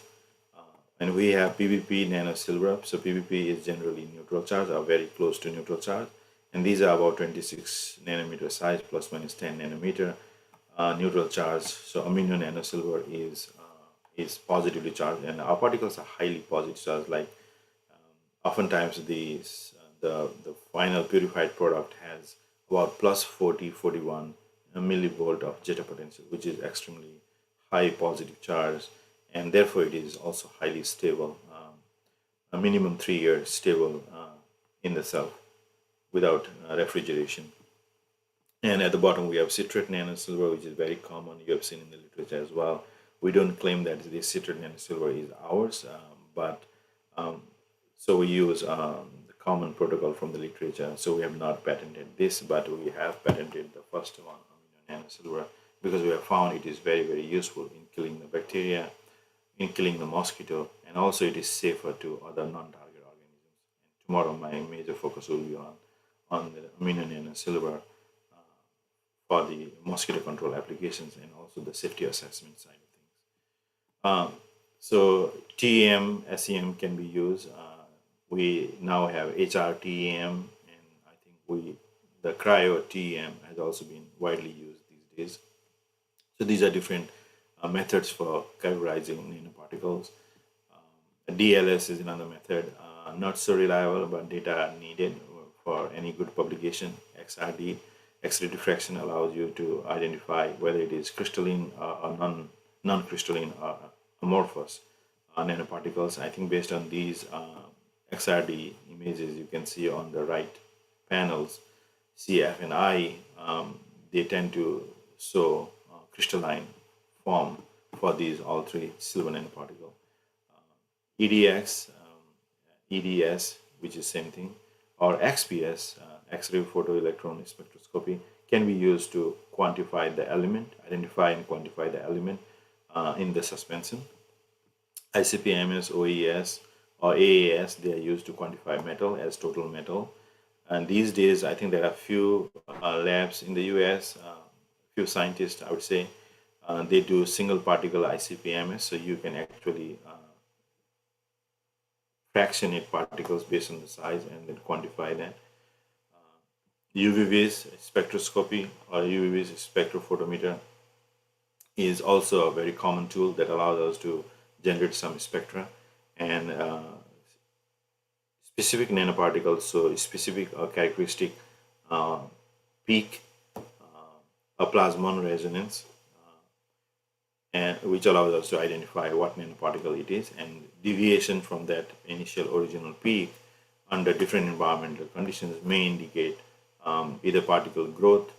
And we have PBP nano silver. So PBP is generally neutral charge or very close to neutral charge. And these are about 26 nanometer size plus minus 10 nanometer neutral charge. So amino nano silver is positively charged, and our particles are highly positive charged. Like oftentimes the final purified product has about plus 41 millivolt of zeta potential, which is extremely high positive charge, and therefore it is also highly stable, a minimum 3 years stable in the cell without refrigeration. And at the bottom we have citrate nanosilver, which is very common. You have seen in the literature as well. We don't claim that this citrate nanosilver is ours, but so we use the common protocol from the literature. So we have not patented this, but we have patented the first one, amino nanosilver, because we have found it is very, very useful in killing the bacteria, in killing the mosquito, and also it is safer to other non-target organisms. And tomorrow my major focus will be on the amino nanosilver for the mosquito control applications and also the safety assessment side of things. So TEM, SEM can be used. We now have HRTEM, and I think the cryo TEM has also been widely used these days. So these are different methods for categorizing nanoparticles. DLS is another method, not so reliable, but data are needed for any good publication. Xrd X-ray diffraction allows you to identify whether it is crystalline or non-crystalline or amorphous nanoparticles. I think based on these XRD images you can see on the right panels, CF and I, they tend to show crystalline form for these all three silver nanoparticle. EDX, EDS, which is same thing, or XPS, X-ray photoelectron spectroscopy, can be used to quantify the element, identify and quantify the element in the suspension. Icp Ms, OES, or AAS, they are used to quantify metal as total metal. And these days, I think there are few labs in the US, few scientists, I would say, they do single particle Icp Ms, so you can actually fractionate particles based on the size and then quantify that. UV-Vis spectroscopy or UV-Vis spectrophotometer is also a very common tool that allows us to generate some spectra and specific nanoparticles, so specific characteristic peak, a plasmon resonance, and which allows us to identify what nanoparticle it is, and deviation from that initial original peak under different environmental conditions may indicate either particle growth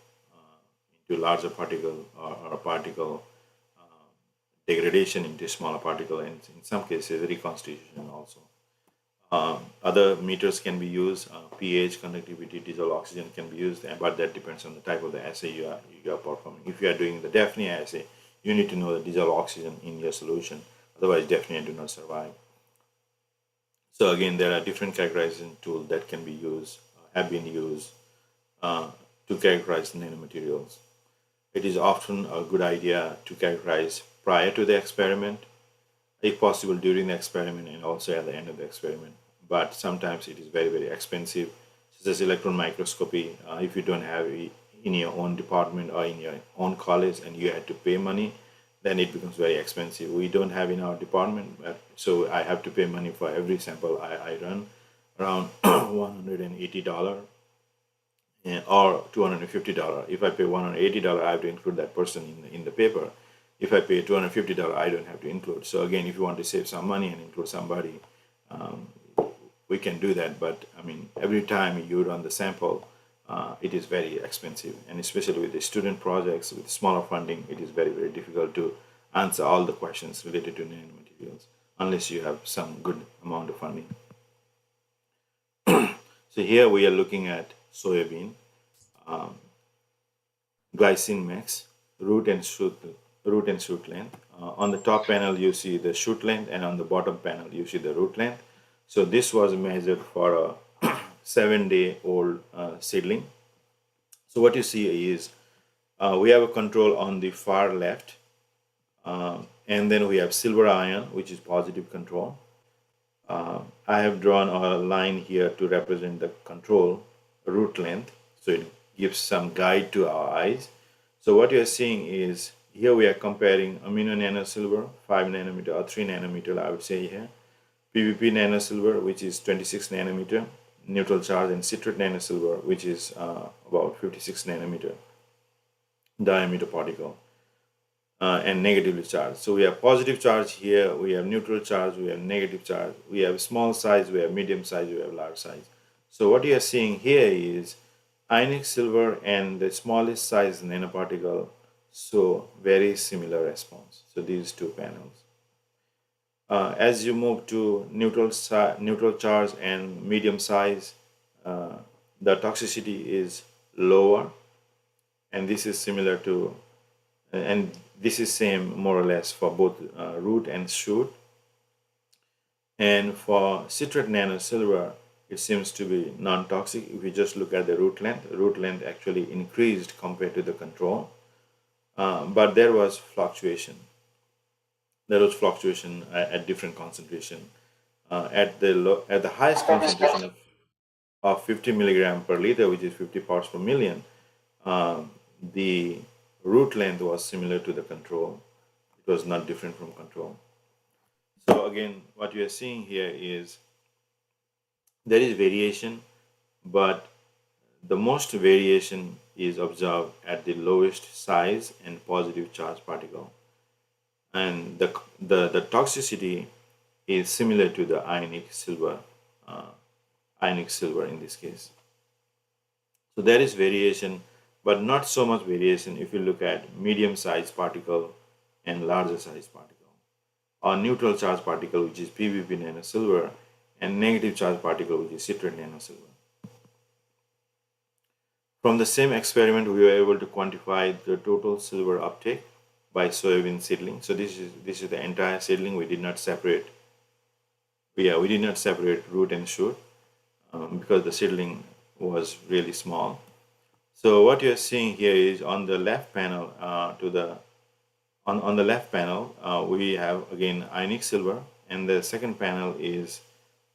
into larger particle or particle degradation into smaller particle, and in some cases reconstitution also. Other meters can be used, pH, conductivity, dissolved oxygen can be used, but that depends on the type of the assay you are performing. If you are doing the Daphne assay, you need to know the dissolved oxygen in your solution, otherwise Daphne do not survive. So again, there are different characterization tools that can be used, have been used to characterize nanomaterials. It is often a good idea to characterize prior to the experiment, if possible during the experiment and also at the end of the experiment. But sometimes it is very, very expensive, such as electron microscopy. If you don't have it in your own department or in your own college and you had to pay money, then it becomes very expensive. We don't have in our department, so I have to pay money for every sample I run, around $180 or $250. If I pay $180, I have to include that person in the paper. If I pay $250, I don't have to include. So again, if you want to save some money and include somebody, we can do that. But I mean, every time you run the sample, it is very expensive. And especially with the student projects, with smaller funding, it is very, very difficult to answer all the questions related to nanomaterials unless you have some good amount of funding. So here we are looking at soybean, glycine max, root and shoot length. On the top panel, you see the shoot length, and on the bottom panel, you see the root length. So this was measured for a 7-day-old seedling. So what you see is we have a control on the far left, and then we have silver ion, which is positive control. I have drawn a line here to represent the control root length, so it gives some guide to our eyes. So what you're seeing is here we are comparing amino nanosilver, 5 nanometer or 3 nanometer, I would say here, PVP nanosilver, which is 26 nanometer, neutral charge, and citric nanosilver, which is about 56 nanometer diameter particle, and negatively charged. So we have positive charge here, we have neutral charge, we have negative charge, we have small size, we have medium size, we have large size. So what you are seeing here is ionic silver and the smallest size nanoparticle show very similar response. So these two panels. As you move to neutral charge and medium size, the toxicity is lower, and this is similar to, and this is same more or less for both root and shoot. And for citric nanosilver, it seems to be non-toxic. If you just look at the root length actually increased compared to the control, but there was fluctuation. There was fluctuation at different concentration. At the highest concentration of 50 milligram per liter, which is 50 parts per million, the root length was similar to the control. It was not different from control. So again, what you are seeing here is there is variation, but the most variation is observed at the lowest size and positive charge particle. And the toxicity is similar to the ionic silver in this case. So there is variation, but not so much variation if you look at medium-sized particle and larger size particle, or neutral charge particle, which is PVP nanosilver, and negative charge particle, which is citrate nanosilver. From the same experiment, we were able to quantify the total silver uptake by soybean seedling. So this is the entire seedling. We did not separate. We did not separate root and shoot because the seedling was really small. So what you're seeing here is on the left panel on the left panel, we have again ionic silver, and the second panel is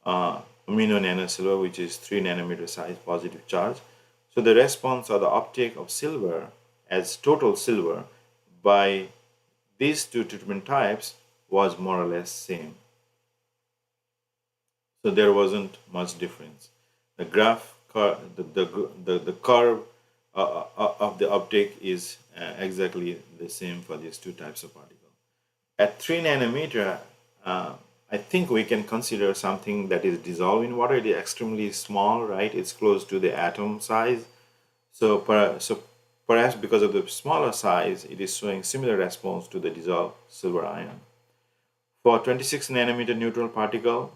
amino nanosilver, which is 3 nanometer size positive charge. So the response or the uptake of silver as total silver by these two treatment types was more or less same. So there wasn't much difference. The graph, the curve of the uptake is exactly the same for these two types of particles. At 3 nanometer, I think we can consider something that is dissolved in water. It is extremely small, right? It's close to the atom size. So perhaps because of the smaller size, it is showing similar response to the dissolved silver ion. For 26 nanometer neutral particle,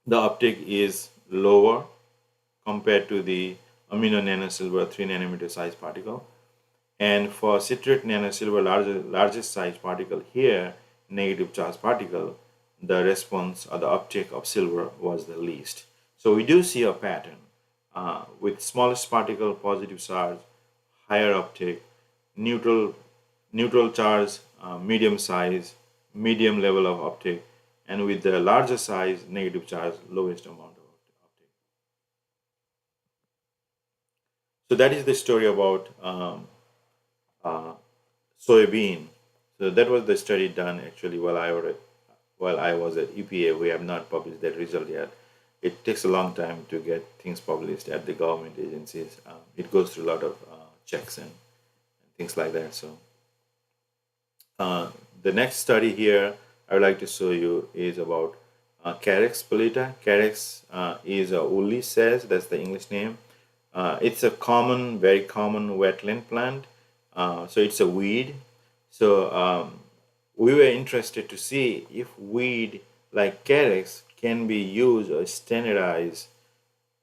the uptake is lower compared to the amino nanosilver 3 nanometer size particle. And for citrate nanosilver largest size particle here, negative charge particle, the response or the uptake of silver was the least. So we do see a pattern with smallest particle positive charge, higher uptake, neutral charge, medium size, medium level of uptake, and with the larger size, negative charge, lowest amount of uptake. So that is the story about soybean. So that was the study done actually while I was at EPA. We have not published that result yet. It takes a long time to get things published at the government agencies. It goes through a lot of checks and things like that. So the next study here I would like to show you is about Carex pellita. Carex is a woolly sage, that's the English name. It's a very common wetland plant. So it's a weed. So we were interested to see if weed like Carex can be used or standardized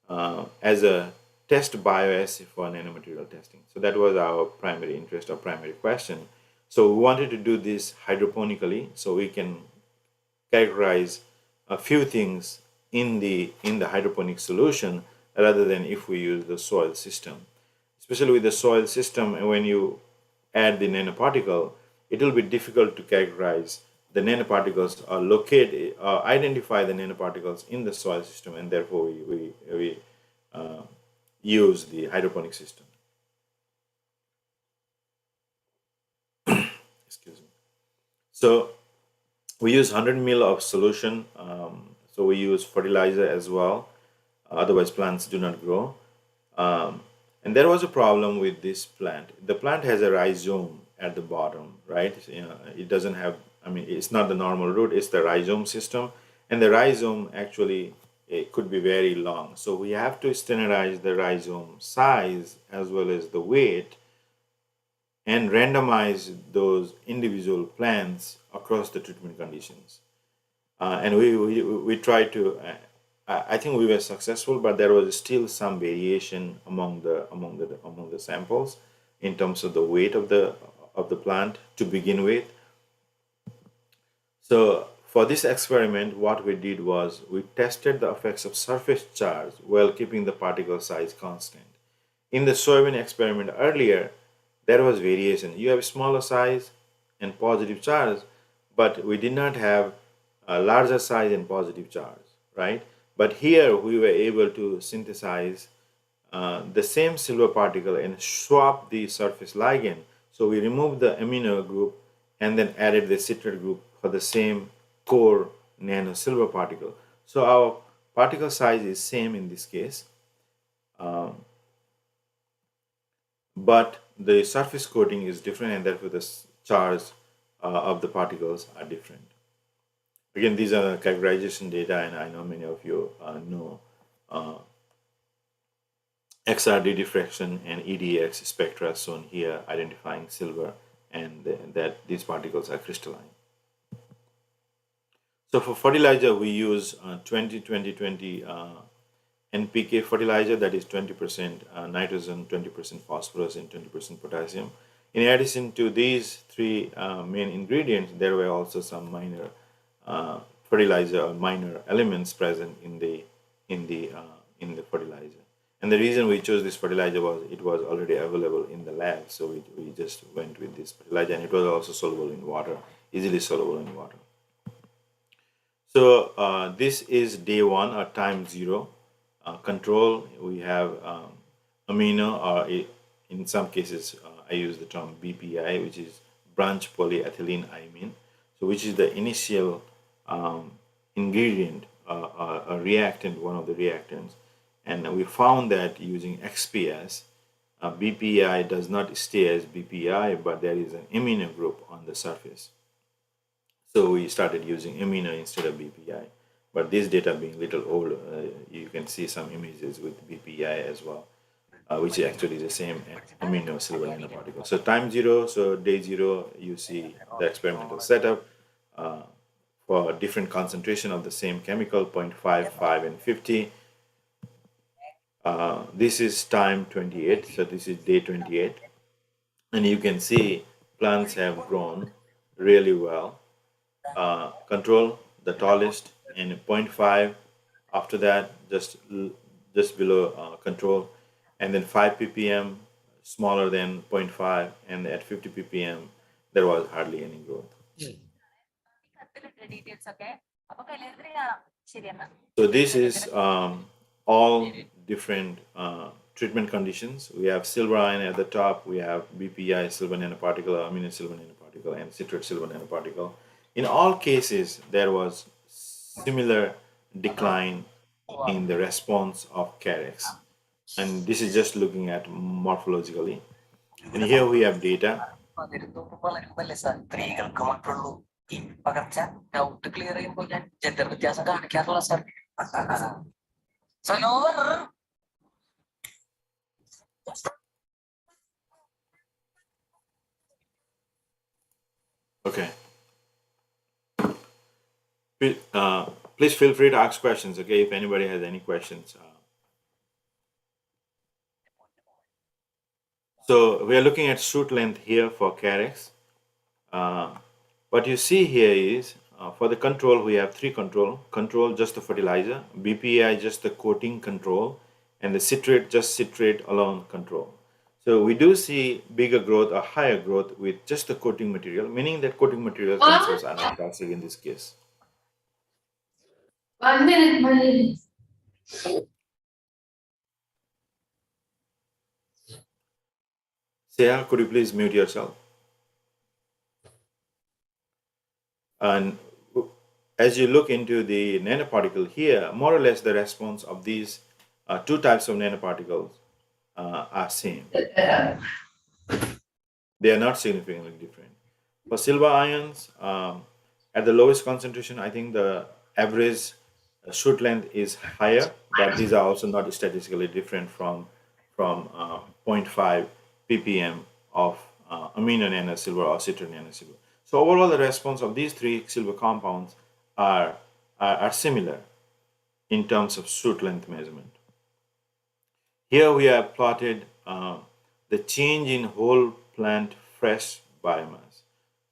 as a test bioassay for nanomaterial testing. So that was our primary interest or primary question. So we wanted to do this hydroponically so we can characterize a few things in the hydroponic solution rather than if we use the soil system. Especially with the soil system, when you add the nanoparticle, it will be difficult to characterize the nanoparticles or identify the nanoparticles in the soil system, and therefore we use the hydroponic system. Excuse me. So we use 100 ml of solution. So we use fertilizer as well. Otherwise, plants do not grow. And there was a problem with this plant. The plant has a rhizome at the bottom, right? It doesn't have, it's not the normal root, it's the rhizome system. And the rhizome actually, it could be very long. So we have to standardize the rhizome size as well as the weight and randomize those individual plants across the treatment conditions. And we tried to, I think we were successful, but there was still some variation among the samples in terms of the weight of the plant to begin with. So for this experiment, what we did was we tested the effects of surface charge while keeping the particle size constant. In the soybean experiment earlier, there was variation. You have smaller size and positive charge, but we did not have a larger size and positive charge, right? But here we were able to synthesize the same silver particle and swap the surface ligand. So we removed the amino group and then added the citrate group for the same core nano silver particle. So our particle size is same in this case, but the surface coating is different, and therefore the charge of the particles are different. Again, these are characterization data, and I know many of you know Xrd diffraction and EDX spectra shown here, identifying silver, and that these particles are crystalline. So for fertilizer, we use 20-20-20 NPK fertilizer, that is 20% nitrogen, 20% phosphorus, and 20% potassium. In addition to these three main ingredients, there were also some minor fertilizer or minor elements present in the fertilizer. And the reason we chose this fertilizer was it was already available in the lab, so we just went with this fertilizer, and it was also soluble in water, easily soluble in water. So this is day 1 or time 0. Control, we have amino, or in some cases I use the term BPI, which is branch polyethylene imine, so which is the initial ingredient, a reactant, one of the reactants. And we found that using XPS, BPI does not stay as BPI, but there is an amino group on the surface. So we started using amino instead of BPI. But this data being little old, you can see some images with BPI as well, which actually is the same amino silver nanoparticle. So time 0, so day 0, you see the experimental setup for different concentration of the same chemical, 0.5, 5, and 50. This is time 28, so this is day 28. And you can see plants have grown really well. Control, the tallest, and 0.5 after that, just below control, and then 5 ppm smaller than 0.5, and at 50 ppm there was hardly any growth. So this is all different treatment conditions. We have silver ion at the top, we have BPI silver nanoparticle, amino silver nanoparticle, and citric silver nanoparticle. In all cases, there was similar decline in the response of Carex. And this is just looking at morphologically. And here we have data. Okay. Please feel free to ask questions, okay, if anybody has any questions. So we are looking at shoot length here for Carex. What you see here is for the control, we have 3 control. Control, just the fertilizer. BPI, just the coating control. And the citrate, just citrate alone control. So we do see bigger growth or higher growth with just the coating material, meaning that coating materials themselves are not toxic in this case. 1 minute. Seah, could you please mute yourself? And as you look into the nanoparticle here, more or less the response of these 2 types of nanoparticles are same. They are not significantly different. For silver ions, at the lowest concentration, I think the average shoot length is higher, but these are also not statistically different from 0.5 ppm of amino nanosilver or citric nanosilver. So overall, the response of these 3 silver compounds are similar in terms of shoot length measurement. Here we have plotted the change in whole plant fresh biomass.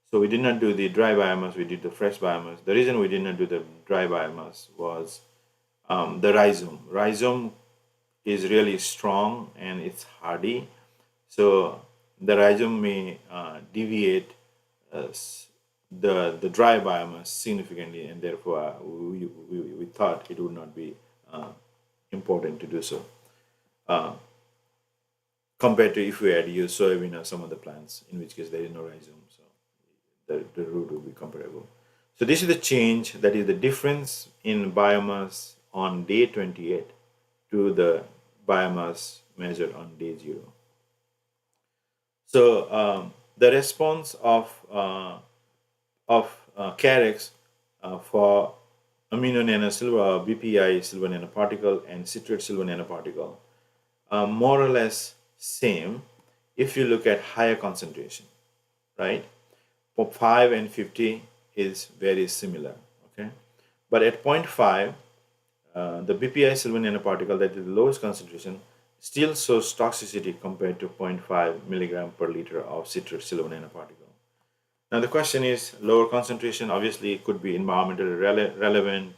So we did not do the dry biomass, we did the fresh biomass. The reason we did not do the dry biomass was the rhizome. Rhizome is really strong and it's hardy. So the rhizome may deviate the dry biomass significantly, and therefore we thought it would not be important to do so. Compared to if we had used soybean or some other plants, in which case there is no rhizome, so the root would be comparable. So this is the change, that is the difference in biomass on day 28 to the biomass measured on day 0. So the response of Carex for amino nanosilver, BPI silver nanoparticle, and citrate silver nanoparticle more or less same if you look at higher concentration, right? For 5 and 50 is very similar, okay? But at 0.5, the BPI silver nanoparticle, that is the lowest concentration, still shows toxicity compared to 0.5 milligram per liter of citric silver nanoparticle. Now the question is, lower concentration obviously could be environmentally relevant,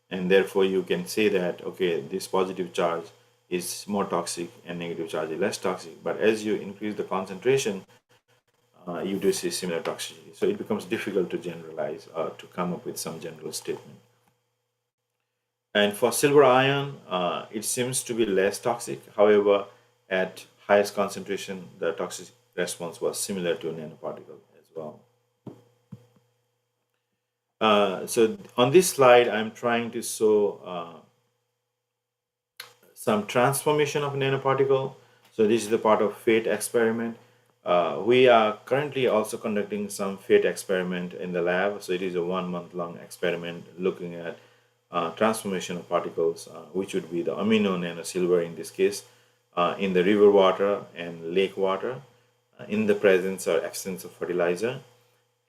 and therefore you can say that, okay, this positive charge is more toxic and negative charge is less toxic. But as you increase the concentration, you do see similar toxicity. So it becomes difficult to generalize or to come up with some general statement. And for silver ion, it seems to be less toxic. However, at highest concentration, the toxic response was similar to a nanoparticle as well. So on this slide, I'm trying to show some transformation of nanoparticle. So this is the part of FATE experiment. We are currently also conducting some FATE experiment in the lab. So it is a 1 month long experiment looking at transformation of particles, which would be the amino nanosilver in this case, in the river water and lake water, in the presence or absence of fertilizer,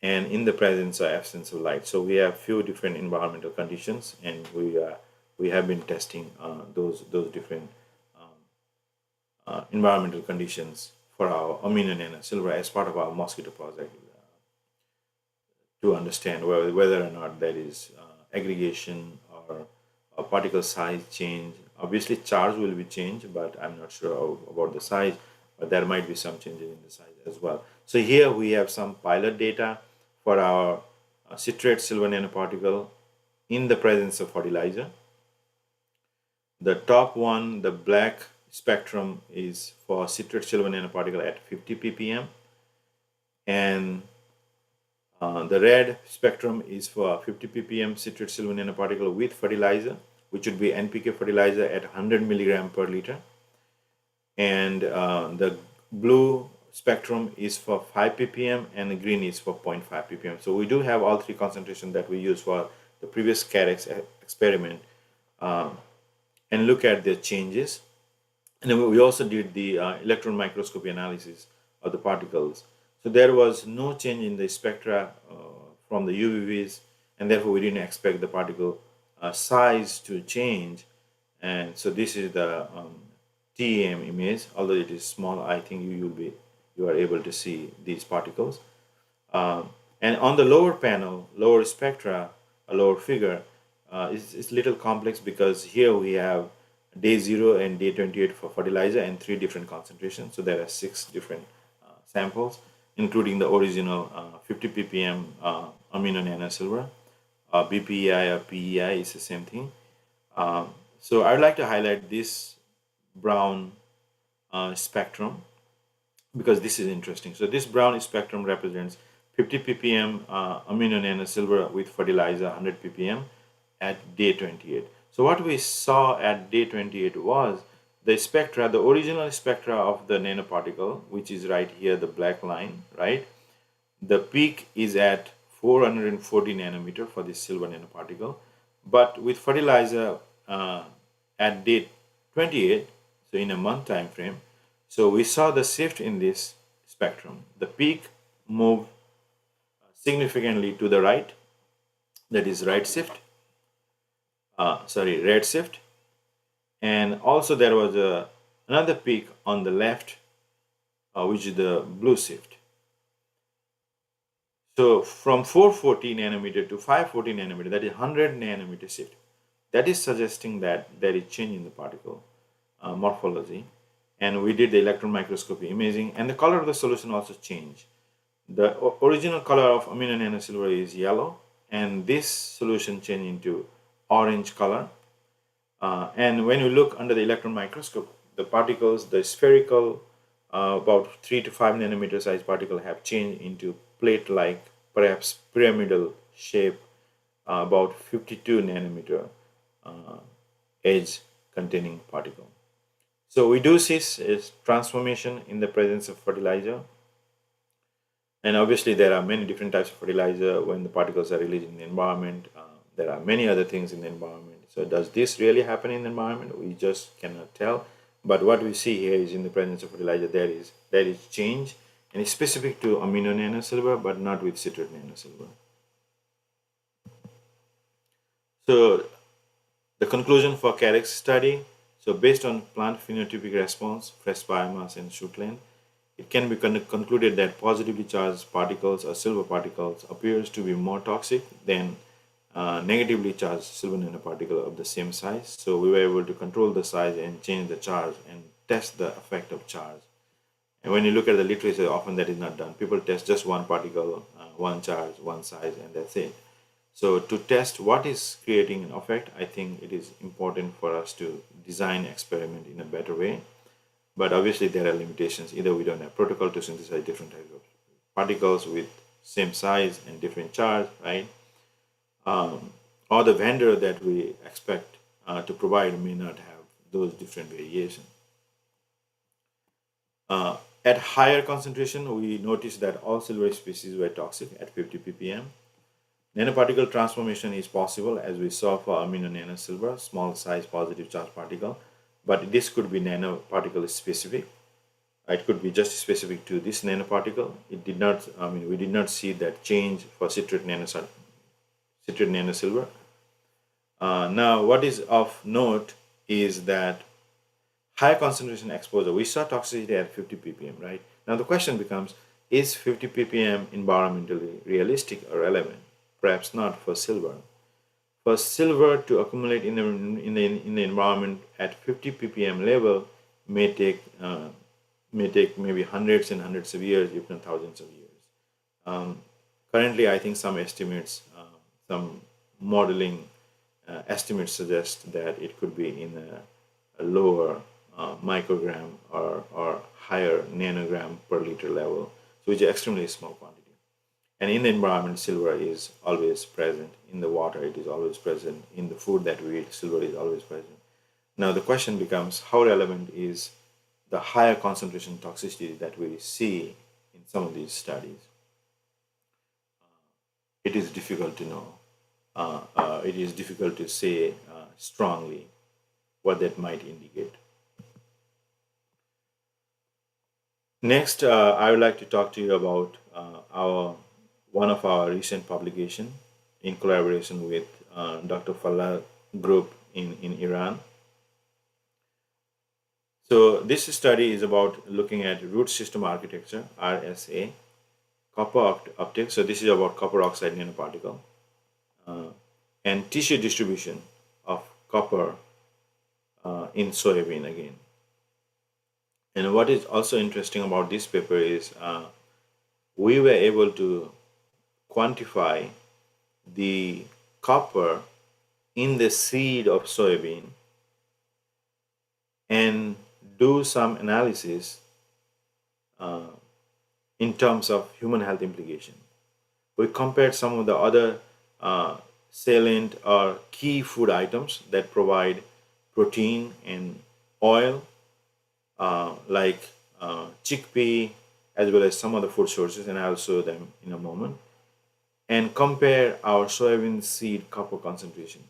and in the presence or absence of light. So we have few different environmental conditions, and we have been testing those different environmental conditions for our amino nanosilver as part of our mosquito project to understand whether or not there is aggregation or a particle size change. Obviously, charge will be changed, but I'm not sure about the size, but there might be some changes in the size as well. So here we have some pilot data for our citrate silver nanoparticle in the presence of fertilizer. The top one, the black spectrum, is for citrate silver nanoparticle at 50 ppm, and the red spectrum is for 50 ppm citrate silver nanoparticle with fertilizer, which would be NPK fertilizer at 100 milligram per liter. And the blue spectrum is for 5 ppm and the green is for 0.5 ppm. So we do have all three concentrations that we used for the previous CAREX experiment, and look at the changes. And then we also did the electron microscopy analysis of the particles. So there was no change in the spectra from the UVVs, and therefore we didn't expect the particle size to change. And so this is the TEM image. Although it is small, I think you are able to see these particles. And on the lower panel, lower spectra, a lower figure, it's little complex because here we have day 0 and day 28 for fertilizer and 3 different concentrations. So there are 6 different samples, including the original 50 ppm amino nanosilver. BPI or PEI is the same thing. So I'd like to highlight this brown spectrum because this is interesting. So this brown spectrum represents 50 ppm amino nanosilver with fertilizer 100 ppm at day 28. So what we saw at day 28 was the spectra, the original spectra of the nanoparticle, which is right here, the black line, right? The peak is at 440 nanometer for this silver nanoparticle, but with fertilizer at day 28, so in a month time frame, so we saw the shift in this spectrum. The peak moved significantly to the right, that is red shift, and also there was another peak on the left, which is the blue shift. So from 440 nanometer to 540 nanometer, that is 100 nanometer shift. That is suggesting that there is change in the particle morphology. And we did the electron microscopy imaging, and the color of the solution also changed. The original color of amino nanosilver is yellow, and this solution changed into orange color. And when you look under the electron microscope, the particles, the spherical, about 3 to 5 nanometer size particle have changed into plate-like, perhaps pyramidal shape, about 52 nanometer edge containing particle. So we do see is transformation in the presence of fertilizer. And obviously there are many different types of fertilizer when the particles are released in the environment. There are many other things in the environment. So does this really happen in the environment? We just cannot tell. But what we see here is in the presence of fertilizer, there is change, and it's specific to amino nanosilver, but not with citrate nanosilver. So the conclusion for CAREX study, so based on plant phenotypic response, fresh biomass, and shoot length, it can be concluded that positively charged particles or silver particles appears to be more toxic than negatively charged silver nanoparticle of the same size. So we were able to control the size and change the charge and test the effect of charge. And when you look at the literature, often that is not done. People test just one particle, one charge, one size, and that's it. So to test what is creating an effect, I think it is important for us to design experiment in a better way. But obviously there are limitations. Either we don't have protocol to synthesize different types of particles with same size and different charge, right? Or the vendor that we expect to provide may not have those different variations. At higher concentration, we noticed that all silver species were toxic at 50 ppm. Nanoparticle transformation is possible, as we saw for amino nanosilver, small size positive charge particle, but this could be nanoparticle specific. It could be just specific to this nanoparticle. It did not, we did not see that change for citrate nanosilver. Now, what is of note is that high concentration exposure, we saw toxicity at 50 ppm, right? Now the question becomes, is 50 ppm environmentally realistic or relevant? Perhaps not for silver. For silver to accumulate in the environment at 50 ppm level may take maybe hundreds and hundreds of years, if not thousands of years. Currently, I think some estimates, some modeling estimates suggest that it could be in a lower microgram or higher nanogram per liter level, so which is extremely small quantity. And in the environment, silver is always present. In the water, it is always present. In the food that we eat, silver is always present. Now the question becomes, how relevant is the higher concentration toxicity that we see in some of these studies? It is difficult to know. It is difficult to say strongly what that might indicate. Next, I would like to talk to you about one of our recent publication in collaboration with Dr. Fallah group in Iran. So this study is about looking at root system architecture, RSA, copper uptake. So this is about copper oxide nanoparticle, and tissue distribution of copper in soybean again. And what is also interesting about this paper is we were able to quantify the copper in the seed of soybean and do some analysis in terms of human health implication. We compared some of the other salient or key food items that provide protein and oil, like chickpea, as well as some other food sources, and I'll show them in a moment, and compare our soybean seed copper concentration.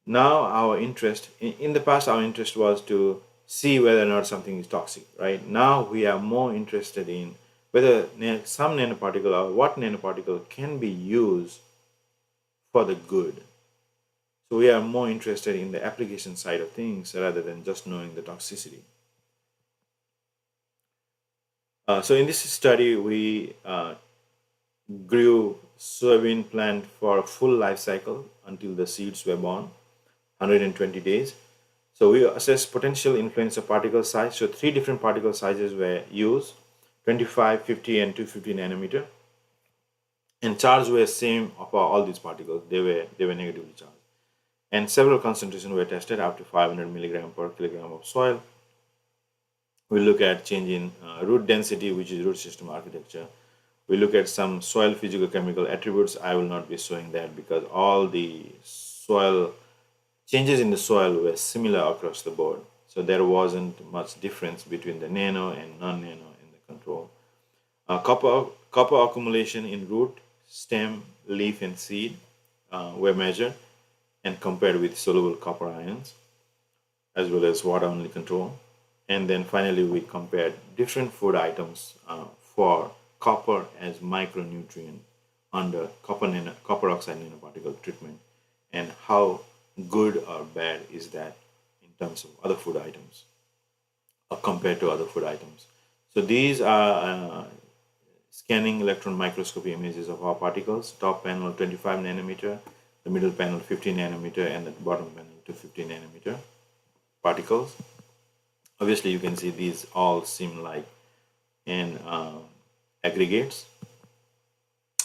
Now our interest, in the past our interest was to see whether or not something is toxic, right? Now we are more interested in whether some nanoparticle or what nanoparticle can be used for the good. So we are more interested in the application side of things rather than just knowing the toxicity. So in this study, we grew soybean plant for a full life cycle until the seeds were born, 120 days. So we assessed potential influence of particle size. So 3 different particle sizes were used, 25, 50, and 250 nanometer. And charge were same for all these particles. They were negatively charged. And several concentrations were tested up to 500 milligram per kilogram of soil. We look at change in root density, which is root system architecture. We look at some soil physicochemical attributes. I will not be showing that because all the soil changes in the soil were similar across the board. So there wasn't much difference between the nano and non-nano in the control. Copper accumulation in root, stem, leaf, and seed were measured and compared with soluble copper ions. as well as water only control. And then finally, we compared different food items for copper as micronutrient under copper oxide nanoparticle treatment, and how good or bad is that in terms of other food items compared to other food items. So these are scanning electron microscopy images of our particles. Top panel 25 nanometer, the middle panel 50 nanometer, and the bottom panel 250 nanometer particles. Obviously, you can see these all seem like in aggregates,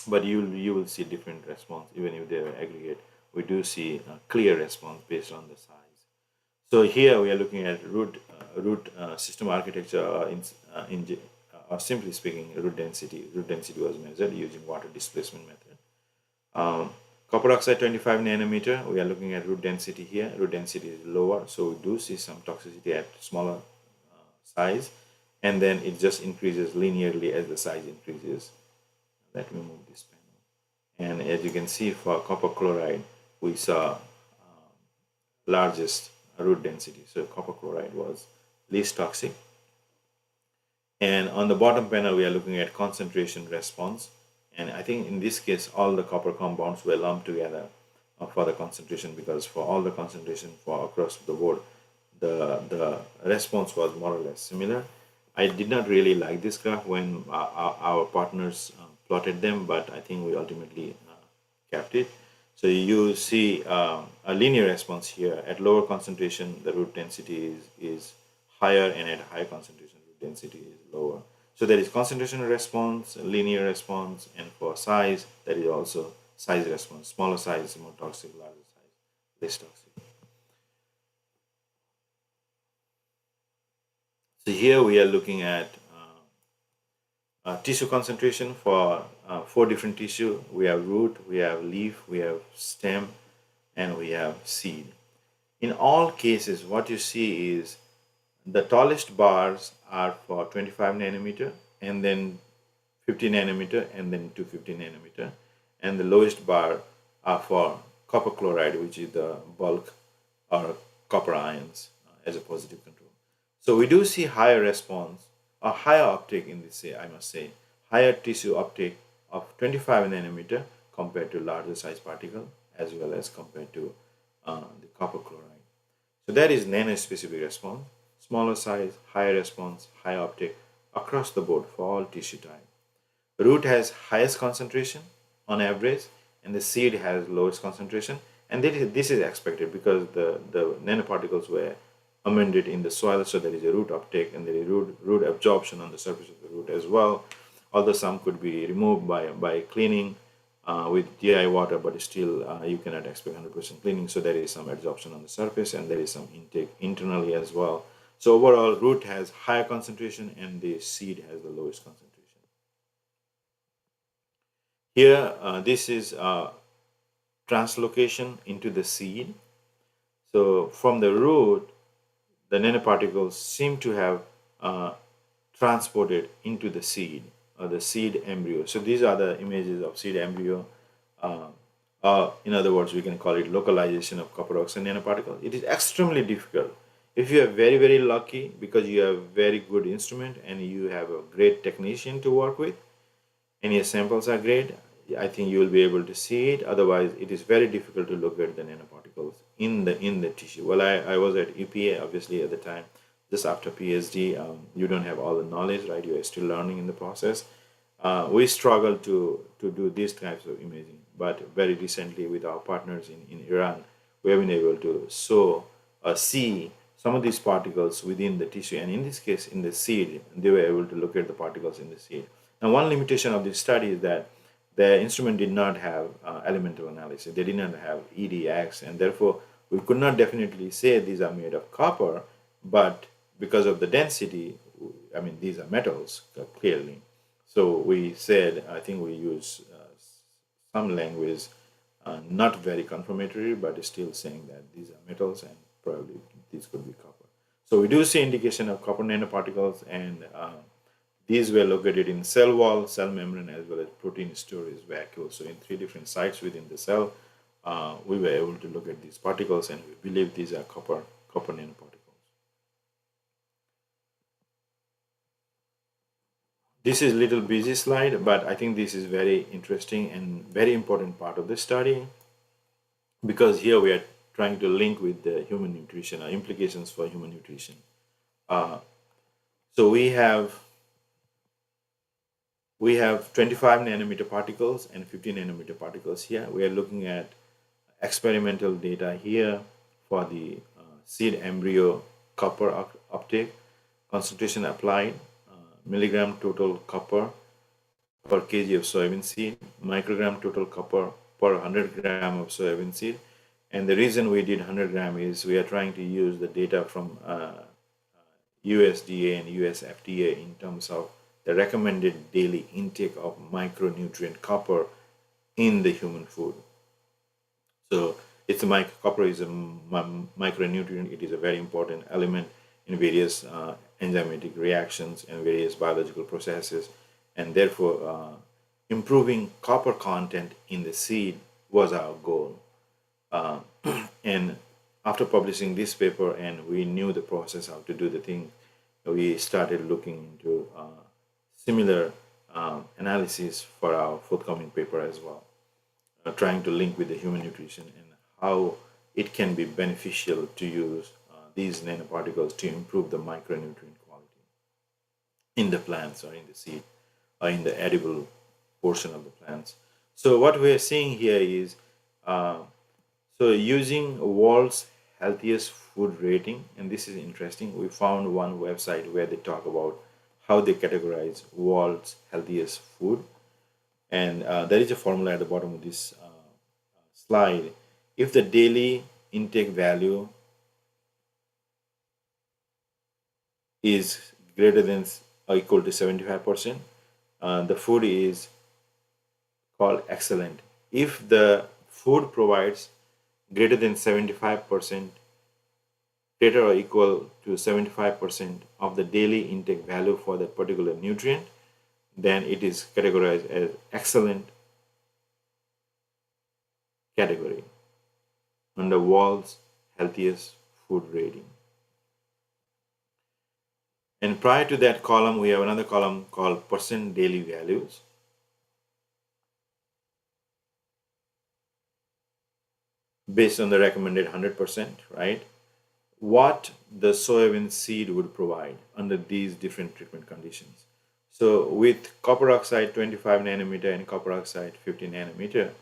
but you will see different response even if they're aggregate. We do see a clear response based on the size. So here we are looking at root system architecture, or simply speaking, root density. Root density was measured using water displacement method. Copper oxide 25 nanometer, we are looking at root density here. Root density is lower, so we do see some toxicity at smaller size, and then it just increases linearly as the size increases. Let me move this panel. And as you can see, for copper chloride, we saw largest root density. So copper chloride was least toxic. And on the bottom panel, we are looking at concentration response. And I think in this case, all the copper compounds were lumped together for the concentration, because for all the concentration for across the board, the response was more or less similar. I did not really like this graph when our partners plotted them, but I think we ultimately kept it. So you see a linear response here. At lower concentration, the root density is higher, and at higher concentration, root density is lower. So there is concentration response, linear response, and for size, there is also size response. Smaller size, more toxic, larger size, less toxic. So here we are looking at tissue concentration for 4 different tissue. We have root, we have leaf, we have stem, and we have seed. In all cases, what you see is the tallest bars are for 25 nanometer, and then 50 nanometer, and then 250 nanometer, and the lowest bar are for copper chloride, which is the bulk or copper ions as a positive control. So we do see higher response, or higher uptake in this, I must say, higher tissue uptake of 25 nanometer compared to larger size particle, as well as compared to the copper chloride. So that is nano-specific response. Smaller size, higher response, higher uptake across the board for all tissue type. Root has highest concentration on average, and the seed has lowest concentration. And this is expected because the nanoparticles were amended in the soil, so there is a root uptake and there is root absorption on the surface of the root as well. Although some could be removed by cleaning with GI water, but still you cannot expect 100% cleaning. So there is some absorption on the surface, and there is some intake internally as well. So overall, root has higher concentration, and the seed has the lowest concentration. Here, this is translocation into the seed. So from the root, the nanoparticles seem to have transported into the seed, or the seed embryo. So these are the images of seed embryo. In other words, we can call it localization of copper oxide nanoparticle. It is extremely difficult. If you are very, very lucky because you have a very good instrument and you have a great technician to work with, and your samples are great, I think you will be able to see it. Otherwise, it is very difficult to look at the nanoparticles in the tissue. Well, I was at EPA, obviously, at the time, just after PhD. You don't have all the knowledge, right? You are still learning in the process. We struggle to do these types of imaging, but very recently with our partners in Iran, we have been able to see some of these particles within the tissue, and in this case, in the seed, they were able to look at the particles in the seed. Now, one limitation of this study is that the instrument did not have elemental analysis. They did not have EDX, and therefore we could not definitely say these are made of copper, but because of the density, I mean, these are metals, clearly. So we said, I think we use some language, not very confirmatory, but still saying that these are metals and probably these could be copper. So we do see indication of copper nanoparticles, and these were located in cell wall, cell membrane, as well as protein storage vacuole. So in 3 different sites within the cell, we were able to look at these particles, and we believe these are copper nanoparticles. This is a little busy slide, but I think this is very interesting and very important part of the study, because here we are trying to link with the human nutrition or implications for human nutrition. So we have 25 nanometer particles and 50 nanometer particles here. We are looking at experimental data here for the seed embryo copper uptake, concentration applied, milligram total copper per kg of soybean seed, microgram total copper per 100 gram of soybean seed. And the reason we did 100 gram is we are trying to use the data from USDA and US FDA in terms of the recommended daily intake of micronutrient copper in the human food. So it's a copper is a micronutrient. It is a very important element in various enzymatic reactions and various biological processes, and therefore improving copper content in the seed was our goal. And after publishing this paper and we knew the process how to do the thing, we started looking into similar analysis for our forthcoming paper as well, trying to link with the human nutrition and how it can be beneficial to use these nanoparticles to improve the micronutrient quality in the plants or in the seed or in the edible portion of the plants. So what we are seeing here is so using World's Healthiest Food Rating, and this is interesting, we found one website where they talk about how they categorize World's Healthiest Food. And there is a formula at the bottom of this slide. If the daily intake value is greater than or equal to 75%, the food is called excellent. If the food provides greater than 75%, greater or equal to 75% of the daily intake value for that particular nutrient, then it is categorized as excellent category under World's Healthiest Food Rating. And prior to that column, we have another column called percent daily values. Based on the recommended 100%, right? What the soybean seed would provide under these different treatment conditions. So with copper oxide 25 nanometer and copper oxide 50 nanometer,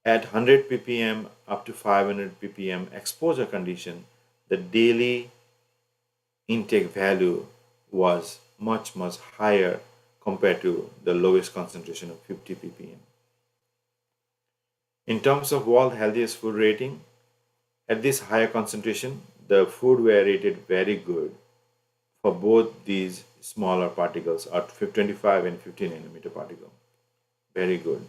at 100 ppm up to 500 ppm exposure condition, the daily intake value was much higher compared to the lowest concentration of 50 ppm. In terms of World Healthiest Food Rating, at this higher concentration, the food were rated very good for both these smaller particles, or 25 and 50 nanometer particle. Very good.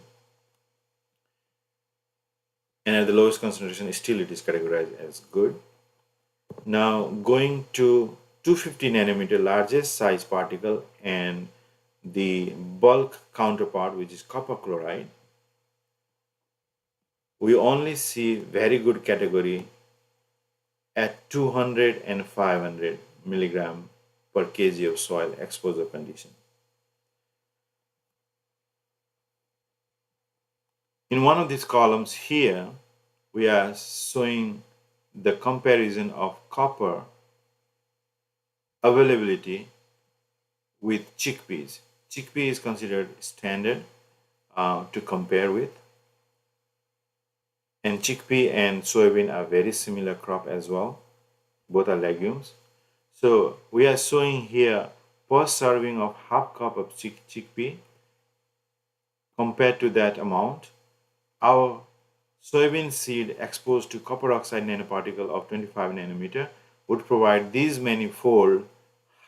And at the lowest concentration, still it is categorized as good. Now going to 250 nanometer largest size particle and the bulk counterpart, which is copper chloride, we only see very good category at 200 and 500 milligram per kg of soil exposure condition. In one of these columns here, we are showing the comparison of copper availability with chickpeas. Chickpea is considered standard to compare with. And chickpea and soybean are very similar crop as well. Both are legumes. So we are showing here per serving of half cup of chickpea. Compared to that amount, our soybean seed exposed to copper oxide nanoparticle of 25 nanometer would provide these many-fold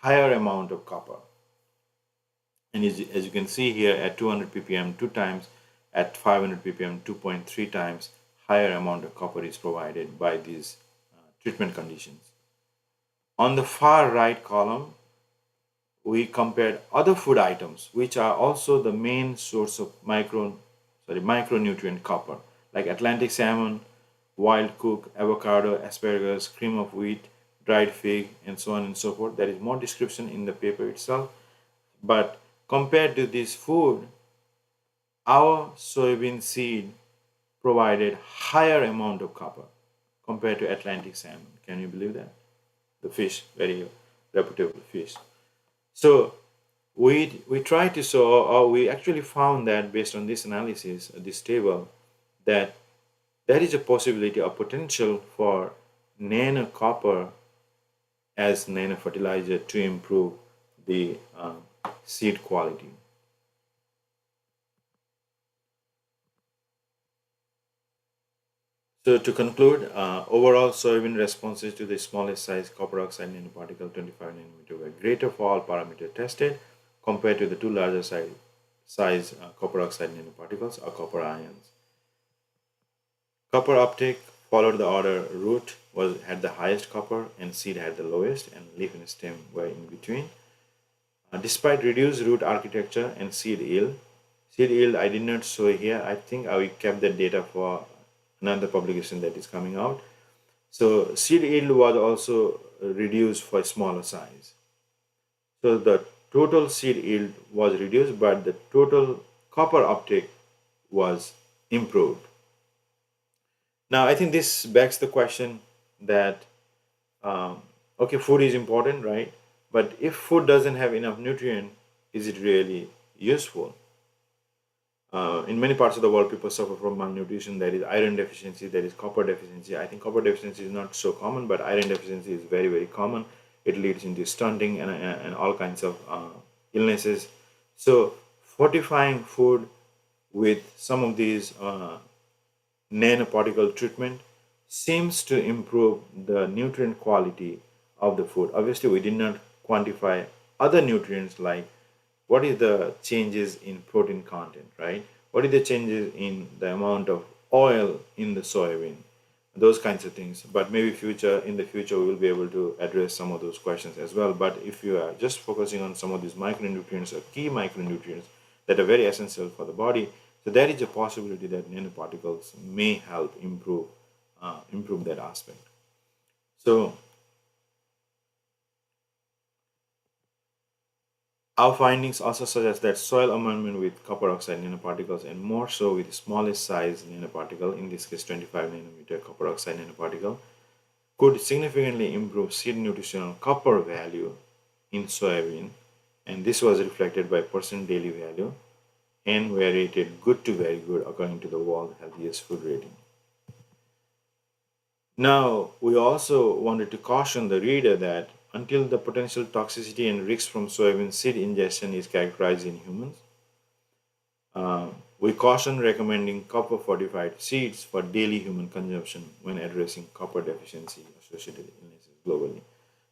higher amount of copper. And as you can see here, at 200 ppm 2 times, at 500 ppm 2.3 times higher amount of copper is provided by these treatment conditions. On the far right column, we compared other food items which are also the main source of micronutrient copper, like Atlantic salmon, wild cook, avocado, asparagus, cream of wheat, dried fig, and so on and so forth. There is more description in the paper itself. But compared to this food, our soybean seed provided higher amount of copper compared to Atlantic salmon. Can you believe that? The fish, very reputable fish. So we tried to show, or we actually found that based on this analysis, this table, that there is a possibility or potential for nano copper as nano fertilizer to improve the seed quality. So to conclude, overall soybean responses to the smallest size copper oxide nanoparticle 25 nanometer were greater for all parameters tested compared to the two larger size copper oxide nanoparticles or copper ions. Copper uptake followed the order: root had the highest copper and seed had the lowest, and leaf and stem were in between. Despite reduced root architecture and seed yield I did not show here. I think I will kept that data for another publication that is coming out. So seed yield was also reduced for smaller size. So the total seed yield was reduced, but the total copper uptake was improved. Now, I think this begs the question that, okay, food is important, right? But if food doesn't have enough nutrient, is it really useful? In many parts of the world, people suffer from malnutrition. There is iron deficiency, there is copper deficiency. I think copper deficiency is not so common, but iron deficiency is very, very common. It leads into stunting and all kinds of illnesses. So, fortifying food with some of these nanoparticle treatment seems to improve the nutrient quality of the food. Obviously, we did not quantify other nutrients like what is the changes in protein content, right? What is the changes in the amount of oil in the soybean? Those kinds of things. But maybe in the future we will be able to address some of those questions as well. But if you are just focusing on some of these micronutrients or key micronutrients that are very essential for the body, so there is a possibility that nanoparticles may help improve that aspect. So our findings also suggest that soil amendment with copper oxide nanoparticles, and more so with the smallest size nanoparticle, in this case 25 nanometer copper oxide nanoparticle, could significantly improve seed nutritional copper value in soybean, and this was reflected by percent daily value, and were rated good to very good according to the World Healthiest Food Rating. Now, we also wanted to caution the reader that until the potential toxicity and risks from soybean seed ingestion is characterized in humans, we caution recommending copper fortified seeds for daily human consumption when addressing copper deficiency associated illnesses globally.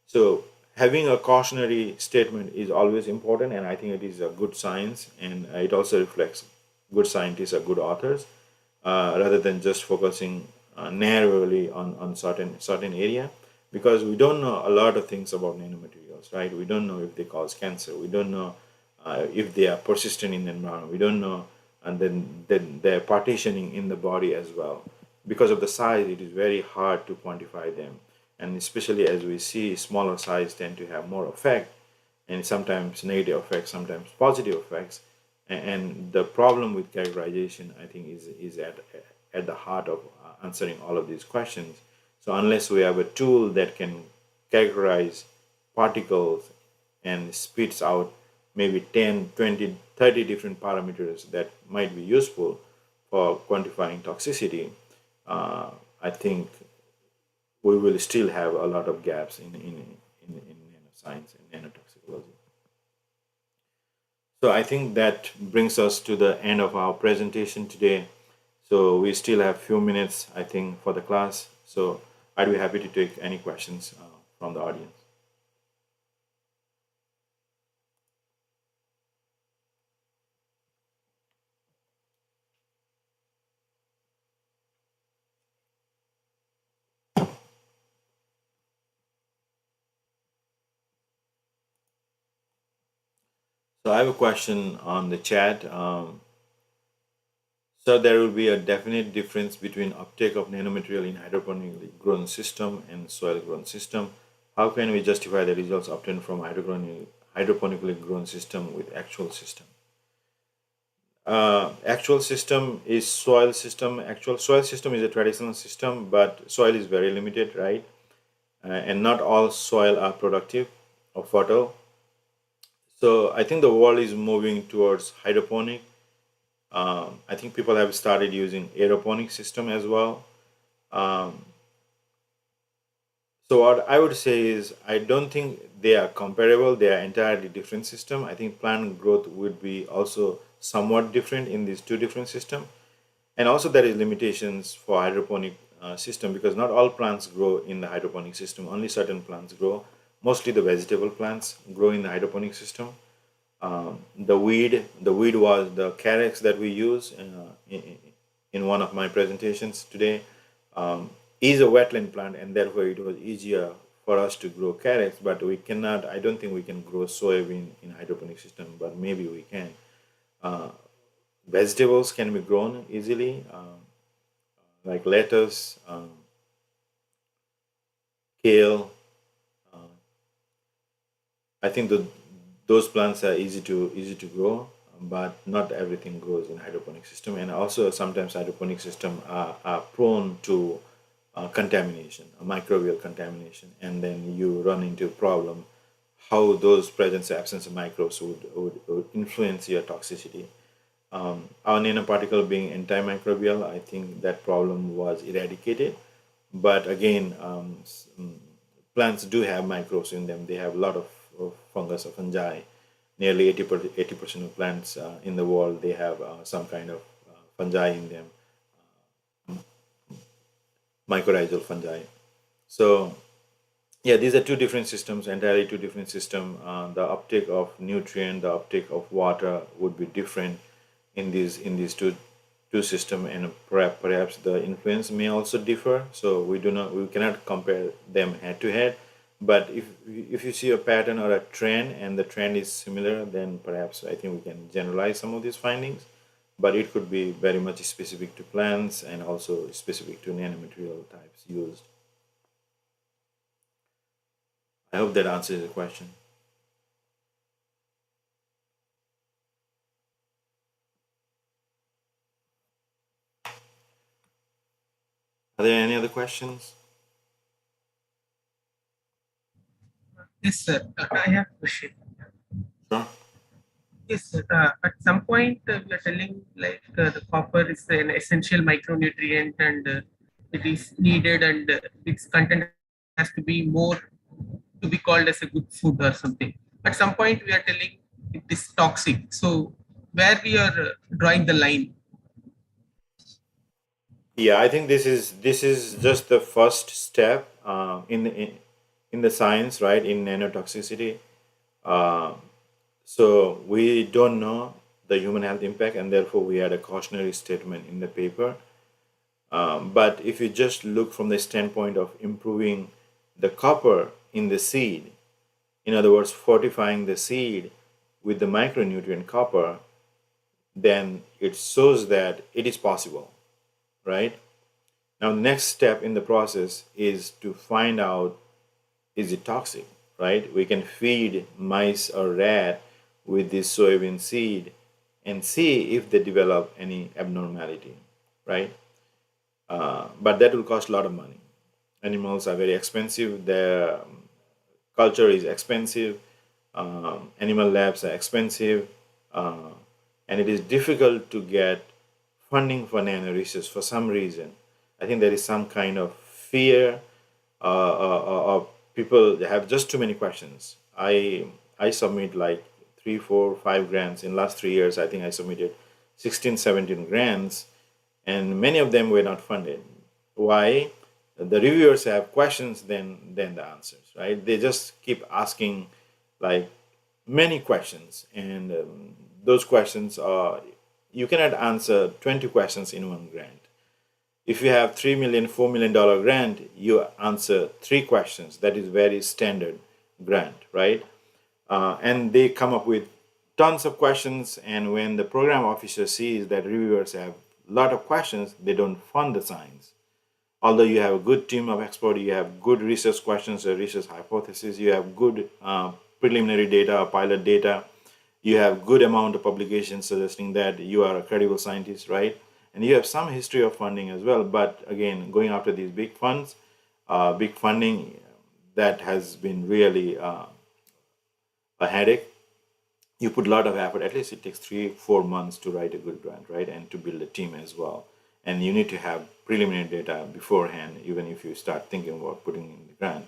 So, having a cautionary statement is always important, and I think it is a good science, and it also reflects good scientists or good authors, rather than just focusing narrowly on certain area, because we don't know a lot of things about nanomaterials, right? We don't know if they cause cancer. We don't know if they are persistent in the environment. We don't know, and then they're partitioning in the body as well. Because of the size, it is very hard to quantify them, and especially as we see, smaller size tend to have more effect, and sometimes negative effects, sometimes positive effects. And the problem with characterization, I think, is at the heart of answering all of these questions. So unless we have a tool that can characterize particles and spits out maybe 10, 20, 30 different parameters that might be useful for quantifying toxicity, I think we will still have a lot of gaps in nanoscience and nanotoxicology. So I think that brings us to the end of our presentation today. So we still have few minutes, I think, for the class. So I'd be happy to take any questions from the audience. So I have a question on the chat. So there will be a definite difference between uptake of nanomaterial in hydroponically grown system and soil grown system. How can we justify the results obtained from hydroponically grown system with actual system? Actual system is soil system. Actual soil system is a traditional system, but soil is very limited, right? And not all soil are productive or fertile. So I think the world is moving towards hydroponic. I think people have started using aeroponic system as well. Um, so what I would say is I don't think they are comparable. They are entirely different system. I think plant growth would be also somewhat different in these two different systems. And also there is limitations for hydroponic system because not all plants grow in the hydroponic system. Only certain plants grow. Mostly the vegetable plants grow in the hydroponic system. The weed was the carex that we use in one of my presentations today. Um, is a wetland plant, and therefore it was easier for us to grow carex. But we cannot. I don't think we can grow soybean in hydroponic system, but maybe we can. Uh, Vegetables can be grown easily, like lettuce, kale. Uh, I think those plants are easy to grow, but not everything grows in hydroponic system. And also sometimes hydroponic system are prone to contamination, microbial contamination, and then you run into a problem how those presence or absence of microbes would influence your toxicity. Our nanoparticle being antimicrobial, I think that problem was eradicated. But again, plants do have microbes in them. They have a lot of fungus or fungi. Nearly 80% of plants in the world, they have some kind of fungi in them, mycorrhizal fungi. So yeah, these are two different systems, entirely two different system. The uptake of nutrient, the uptake of water would be different in these two system, and perhaps the influence may also differ. So we cannot compare them head to head. But if you see a pattern or a trend, and the trend is similar, then perhaps I think we can generalize some of these findings. But it could be very much specific to plants and also specific to nanomaterial types used. I hope that answers the question. Are there any other questions? Yes, sir. I have a question. Sure. Yes, sir. At some point, we are telling like the copper is an essential micronutrient and it is needed, and its content has to be more to be called as a good food or something. At some point, we are telling it is toxic. So, where we are drawing the line? Yeah, I think this is just the first step in the science, right? In nanotoxicity. Uh, so we don't know the human health impact, and therefore we had a cautionary statement in the paper. But if you just look from the standpoint of improving the copper in the seed, in other words, fortifying the seed with the micronutrient copper, then it shows that it is possible, right? Now, the next step in the process is to find out, is it toxic, right? We can feed mice or rat with this soybean seed and see if they develop any abnormality, right? But that will cost a lot of money. Animals are very expensive. Their culture is expensive. Animal labs are expensive, uh, and it is difficult to get funding for nano research for some reason. I think there is some kind of fear, of people have just too many questions. I submit like 3, 4, 5 grants in last 3 years. I think I submitted 16, 17 grants, and many of them were not funded. Why? The reviewers have questions than the answers, right? They just keep asking like many questions, and those questions are, you cannot answer 20 questions in one grant. If you have $3 million, $4 million grant, you answer 3 questions. That is very standard grant, right? And they come up with tons of questions, and when the program officer sees that reviewers have a lot of questions, they don't fund the science. although you have a good team of experts, you have good research questions, a research hypothesis, you have good preliminary data, pilot data, you have good amount of publications suggesting that you are a credible scientist, right? And you have some history of funding as well. But again, going after these big funds, big funding, that has been really a headache. You put a lot of effort. At least it takes 3-4 months to write a good grant, right? And to build a team as well. And you need to have preliminary data beforehand, even if you start thinking about putting in the grant.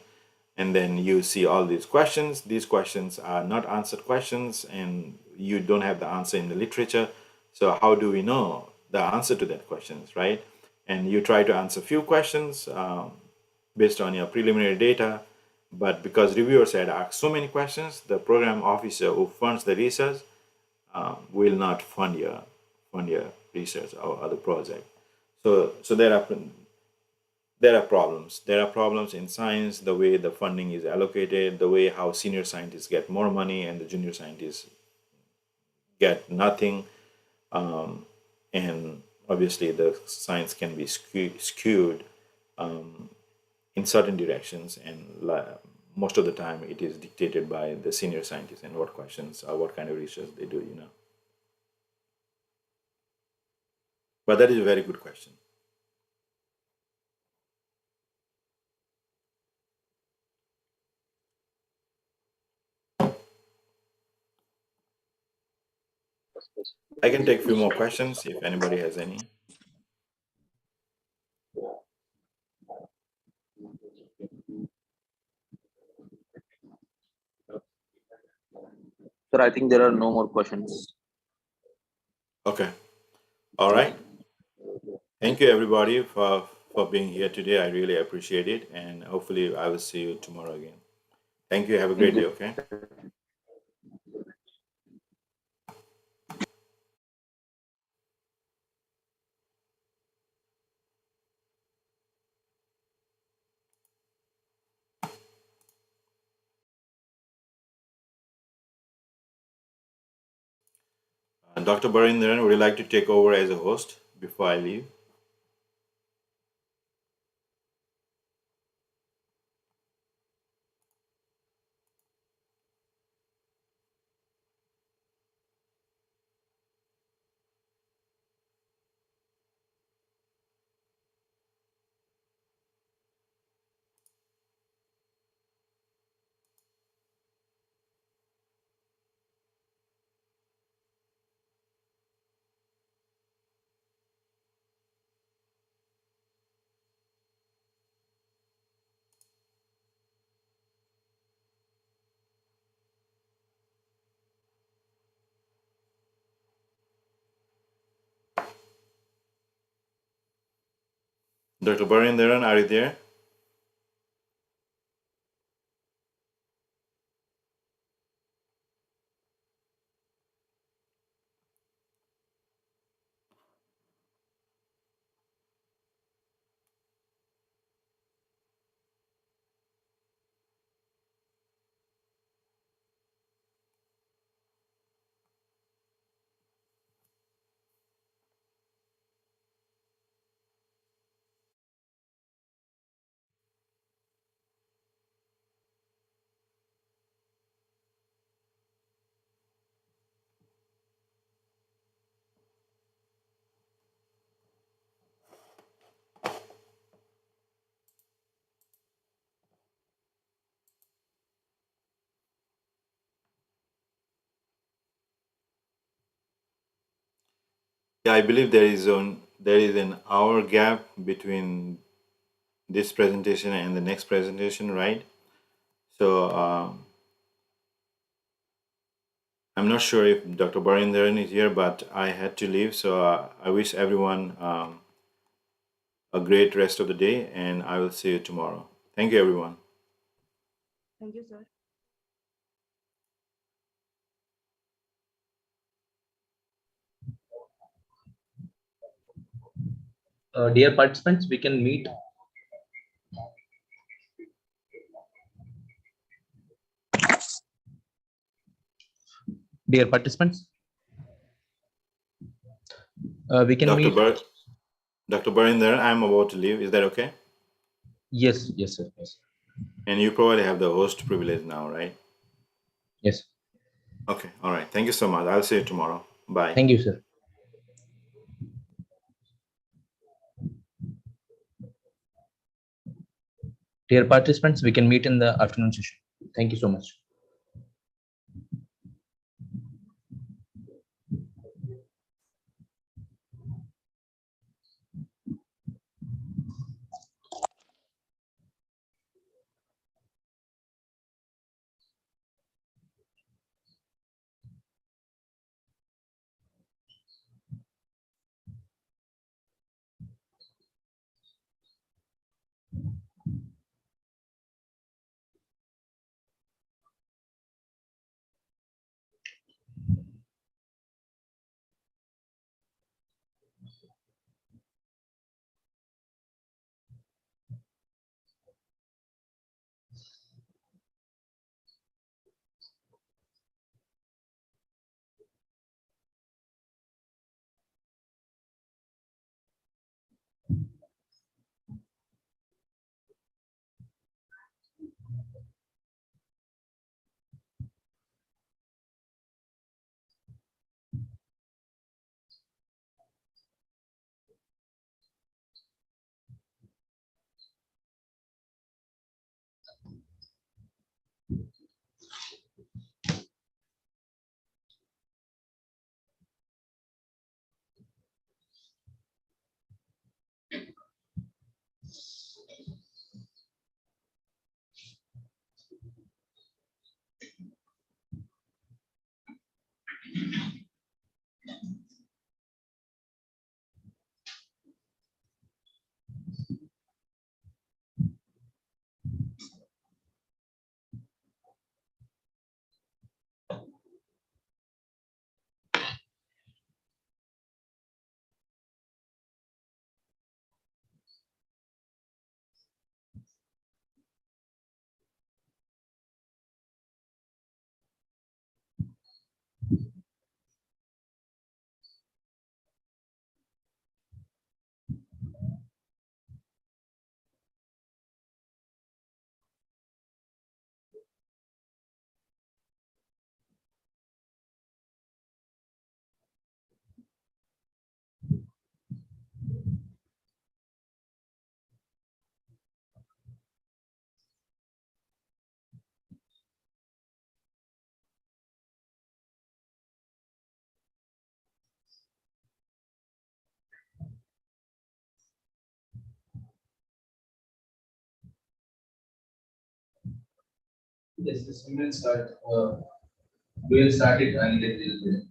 And then you see all these questions. These questions are not answered questions, and you don't have the answer in the literature. So how do we know the answer to that questions, right? And you try to answer few questions based on your preliminary data, but because reviewers had asked so many questions, the program officer who funds the research will not fund your research or other project. So there are problems. There are problems in science, the way the funding is allocated, the way how senior scientists get more money and the junior scientists get nothing. And obviously the science can be skewed in certain directions, and most of the time it is dictated by the senior scientists and what questions or what kind of research they do, But that is a very good question. I can take a few more questions if anybody has any. Sir, I think there are no more questions. Okay. All right. Thank you everybody for being here today. I really appreciate it, and hopefully I will see you tomorrow again. Thank you. Have a great day. Okay. Dr. Barindran, would you like to take over as a host before I leave? Dr. Barindran, are you there? Yeah, I believe there is an hour gap between this presentation and the next presentation, right? So I'm not sure if Dr. Barindran is here, but I had to leave. So I wish everyone a great rest of the day, and I will see you tomorrow. Thank you, everyone. Thank you, sir. Dear participants, we can meet. Dear participants, we can meet. Dr. Barindran, I'm about to leave. Is that okay? Yes, yes, sir. Yes. And you probably have the host privilege now, right? Yes. Okay. All right. Thank you so much. I'll see you tomorrow. Bye. Thank you, sir. Dear participants, we can meet in the afternoon session. Thank you so much. Yes, the sim will start. We will start it and then we'll.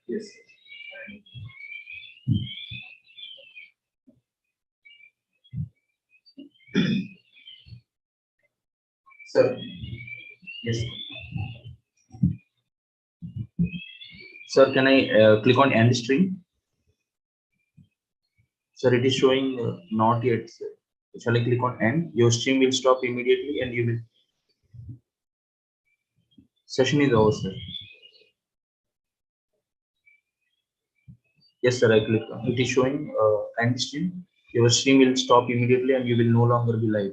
Yes. Sir. Yes. Sir, can I click on end stream? Sir, it is showing not yet, sir. Shall I click on end? Your stream will stop immediately and you will. Session is over, sir. Yes, sir, I click on it. Is showing end stream. Your stream will stop immediately and you will no longer be live.